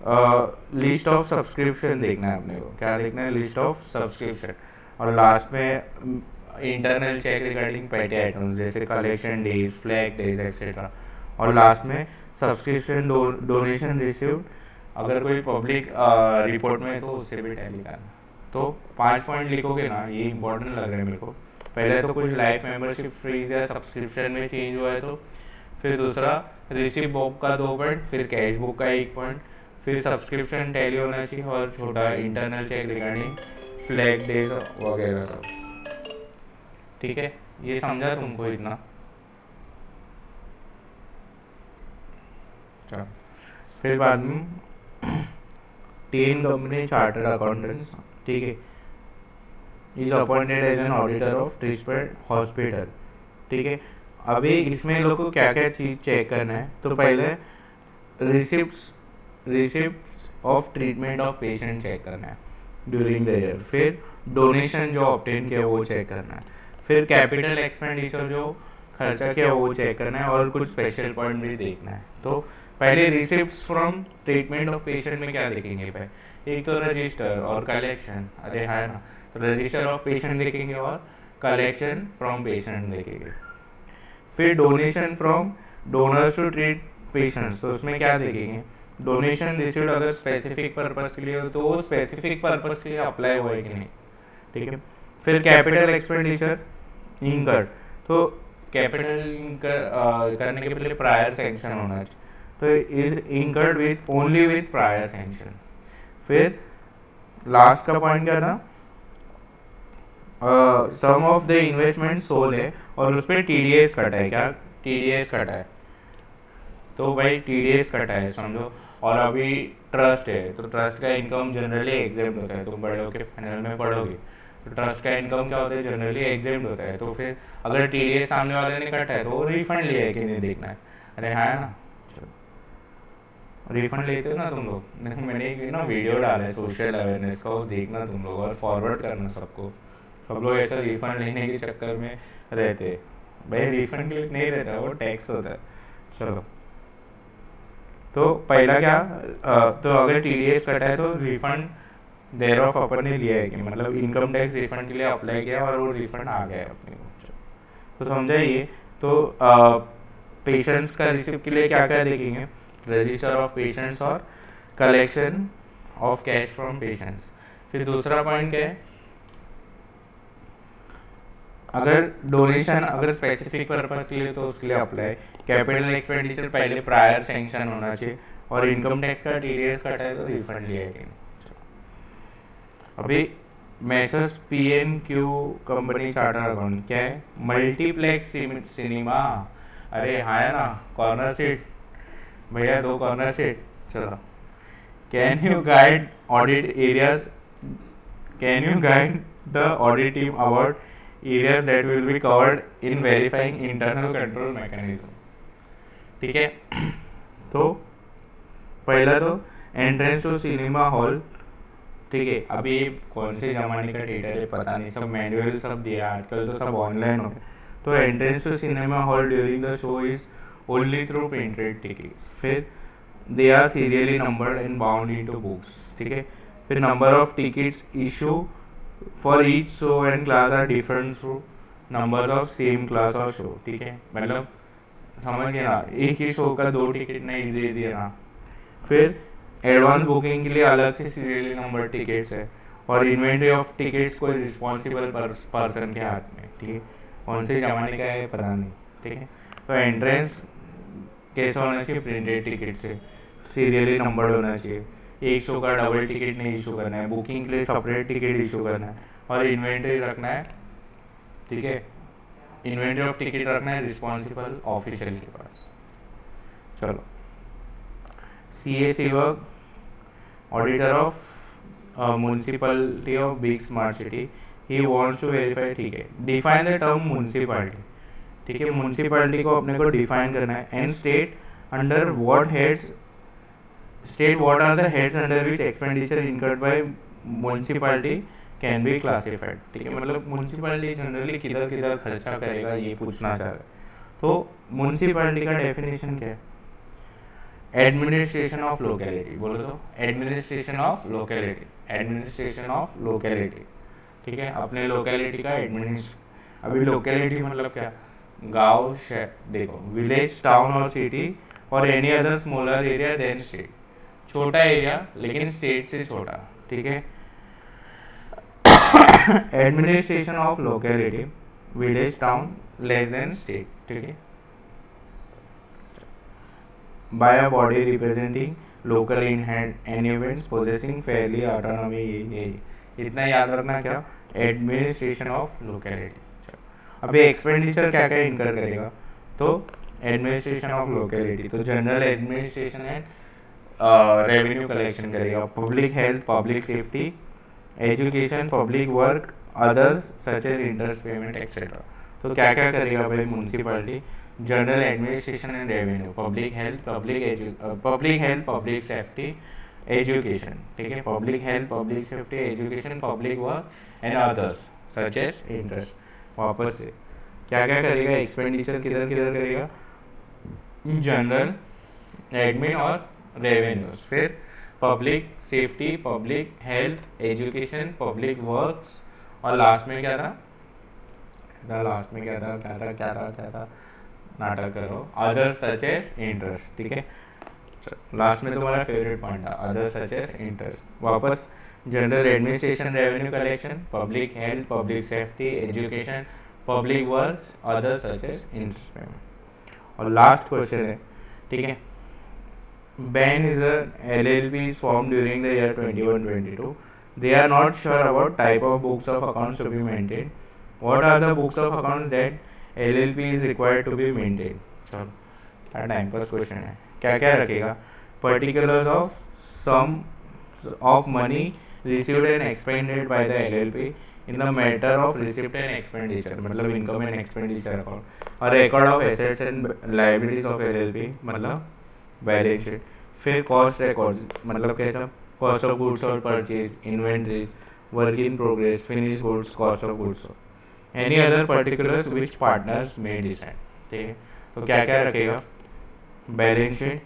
लिस्ट ऑफ सब्सक्रिप्शन देखना है अपने को, क्या देखना है, लिस्ट ऑफ सब्सक्रिप्शन, और लास्ट में इंटरनल चेक रिगार्डिंग पेटी आइटम्स जैसे collection days, flag days etcetera, और लास्ट में सब्सक्रिप्शन डोनेशन रिसीव्ड अगर कोई पब्लिक रिपोर्ट में है तो उससे भी टैली करना। तो 5 पॉइंट लिखोगे ना, ये इंपॉर्टेंट लग रहा है मेरे को। पहले तो कुछ लाइफ मेंबरशिप फ्रीज या सब्सक्रिप्शन में चेंज हुआ है तो, फिर दूसरा रिसिप्ट बुक का 2 पॉइंट, फिर कैश बुक का 1 पॉइंट, फिर सब्सक्रिप्शन टैली होना चाहिए और छोटा internal check regarding flag days वगैरह सब। ठीक है, ये समझा तुमको इतना? चलो, फिर बाद में 10 कंपनी चार्टर्ड अकाउंटेंट्स, ठीक है, is appointed as an auditor of treatment hospital. ठीक है, अभी इसमें लोग को क्या क्या चीज़ चेक करना है, तो पहले receipt of treatment of patient check करना है ड्यूरिंग द ईयर, फिर डोनेशन जो ऑब्टेन किया वो चेक करना है, फिर कैपिटल एक्सपेंडिचर जो खर्चा किया वो चेक करना है, और कुछ स्पेशल पॉइंट भी देखना है। तो पहले receipts from treatment of patient में क्या देखेंगे भाई, एक तो रजिस्टर और कलेक्शन, अरे है ना, तो रजिस्टर ऑफ पेशेंट देखेंगे और कलेक्शन फ्रॉम पेशेंट देखेंगे। फिर donation from donors to treat patients, तो उसमें क्या देखेंगे, डोनेशन रिसीव्ड अगर स्पेसिफिक पर्पस के लिए हो तो वो स्पेसिफिक पर्पस के लिए अप्लाई हुआ है कि नहीं। ठीक है, फिर कैपिटल एक्सपेंडिचर इंकर्ड, तो कैपिटल करने के पहले प्रायर सैंक्शन होना चाहिए, तो is incurred with only with prior sanction. फिर लास्ट का पॉइंट क्या था, सम ऑफ द इन्वेस्टमेंट सोल्ड है और उस पर टीडीएस कटा है, क्या टीडीएस कटा है, तो भाई टीडीएस कटा है समझो। और अभी ट्रस्ट है तो ट्रस्ट का इनकम जनरली एग्जेम्प्ट होता है, तुम बड़े होके फाइनल में पढ़ोगे तो ट्रस्ट का इनकम क्या होता है, जनरली एग्जेम्प्ट होता है। तो फिर अगर टीडीएस सामने वाले ने कटा है तो वो रिफंड लिया है कि नहीं देखना है, अरे हाँ ना, रिफंड लेते हो ना तुम लोग, मैंने एक ना वीडियो डाला है सोशल अवेयरनेस का, वो देखना तुम लोग और फॉरवर्ड करना सबको। सब लोग ऐसा रिफंड लेने के चक्कर में रहते, भाई रिफंड नहीं रहता, वो टैक्स होता है। चलो, तो पहला क्या, तो अगर टीडीएस कटा है तो रिफंड देयर ऑफ अपन ने लिया है कि मतलब इनकम टैक्स रिफंड के लिए अप्लाई किया और वो रिफंड आ गया है अपने को, तो समझा ये। तो पेशेंट्स का रिसिप्ट के लिए क्या क्या देखेंगे, रजिस्टर ऑफ पेशेंट्स और collection of cash from patients. फिर दूसरा पॉइंट क्या है, अगर डोनेशन अगर स्पेसिफिक पर्पस के लिए तो उसके लिए अप्लाई, कैपिटल एक्सपेंडिचर पहले प्रायर सैंक्शन होना चाहिए, और इनकम टैक्स का टीडीएस कटा है तो रिफंड लिया है कि नहीं। अभी मेसर्स पीएनक्यू कंपनी चार्टर अकाउंट क्या है, मल्टीप्लेक्स सिनेमा, अरे हाँ है ना, कॉर्नर सीट भैया, 2 कॉर्नर सीट। चलो, can you guide audit areas, can you guide the audit team about areas that will be covered in verifying internal control mechanism। ठीक है, तो पहला तो एंट्रेंस टू सिनेमा हॉल, ठीक है, अभी कौन से जमाने का थिएटर है पता नहीं, सब मैनुअल सब दिया, आजकल तो सब ऑनलाइन हो गया। तो entrance to cinema hall during the show is only through printed ticket, फिर they are serially numbered and bound into books. ठीक है, फिर number of tickets issue for each show and class are different through numbers of same class or show। ठीक है, मतलब समझ गए ना, एक ही शो का 2 टिकट नहीं दे दिया ना। फिर एडवांस बुकिंग के लिए अलग से सीरियली नंबर टिकट्स है, और इन्वेंटरी ऑफ टिकट्स कोई रिस्पॉन्सिबल पर्सन के हाथ में। ठीक है, कौन से जमाने का है पता नहीं। ठीक है, तो एंट्रेंस कैसा होना चाहिए, प्रिंटेड टिकट से सीरियली नंबर होना चाहिए, एक शो का डबल टिकट नहीं इशू करना है, बुकिंग के लिए सेपरेट टिकट इशू करना है, और इन्वेंटरी रखना है। ठीक है, इन्वेंटरी ऑफ टिकट रखना है रिस्पॉन्सिबल ऑफिशियल के पास। चलो, CA Sevak auditor of municipality of big smart city, he wants to verify. ठीक है, डिफाइन द टर्म म्यूनसिपैलिटी। ठीक है, म्यूनसिपैलिटी को अपने को डिफाइन करना है, and state under what heads, state what are the heads under which expenditure incurred by municipality can be classified। ठीक है, मतलब म्यूनसिपैलिटी जनरली किधर किधर खर्चा करेगा ये पूछना चाह रहा है। तो म्यूनसिपैलिटी का डेफिनेशन क्या है, एडमिनिस्ट्रेशन ऑफ लोकेलिटी, बोलो तो administration of locality, administration of locality. ठीक है, अपने लोकेलिटी का एडमिनिस्ट्रेशन। अभी लोकेलिटी मतलब क्या, गाँव, शहर, देखो विलेज, टाउन और सिटी और any other smaller area than state. छोटा एरिया लेकिन स्टेट से छोटा, ठीक है। Administration of locality village town less than state, ठीक है, by a body representing local in hand and events possessing fairly autonomy. इतना याद रखना क्या, एडमिनिस्ट्रेशन ऑफ लोकेलिटी। अभी एक्सपेंडिचर क्या क्या इनकर करेगा, तो एडमिनिस्ट्रेशन ऑफ लोकेलिटी, तो general administration and revenue collection करेगा, public health, public safety, education, public work, others such as interest payment etcetera. तो क्या क्या करेगा भाई municipality, general administration and revenue, public health, public safety, education, ठीक है, public health, public safety, education, public work and others such as interest. वापस से क्या क्या करेगा, एक्सपेंडिचर किधर किधर करेगा, जनरल, एडमिन और रेवेन्यूज, फिर public safety, public health, education, public works, और लास्ट में क्या था, नाटक करो, अदर्स सच एज इंटरेस्ट, ठीक है। लास्ट में तुम्हारा फेवरेट पॉइंट था, अदर्स सच एज इंटरेस्ट। वापस general administration, revenue collection, public health, public safety, education, public works, others such as interest payment. और लास्ट क्वेश्चन है, ठीक है, Ben is a LLP is formed during the year 21-22. They are not sure about type of books of accounts to be maintained. What are the books of accounts that LLP is required to be maintained? चलो क्या time pass question है, क्या क्या रखेगा, particulars of sum of money received and expended by the LLP in the matter of receipt and expenditure, मतलब income and expenditure account, और record of assets and liabilities of LLP, मतलब balance sheet. फिर cost record, मतलब कैसा, cost of goods और purchase, inventories, work in progress, finish goods, cost of goods, any other particulars which partners में decide, ठीक है। तो क्या क्या रखेगा, balance sheet,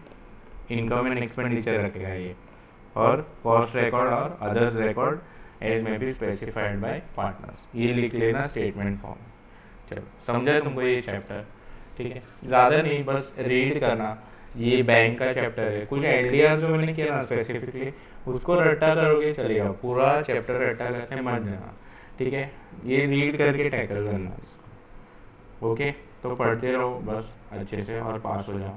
income and expenditure रखेगा ये, और कॉस्ट रिकॉर्ड और अदर्स रिकॉर्ड एज में बी स्पेसिफाइड बाय पार्टनर्स, ये लिख लेना स्टेटमेंट फॉर्म। चलो समझा तुमको ये चैप्टर, ठीक है, ज़्यादा नहीं, बस रीड करना। ये बैंक का चैप्टर है, कुछ एलडीआर जो मैंने किया ना स्पेसिफिकली, उसको रट्टा करोगे चलेगा, पूरा चैप्टर रट्टा करके मत जाना, ठीक है, ये रीड करके टैकल करना इसको, ओके। तो पढ़ते रहो बस अच्छे से और पास हो जाओ।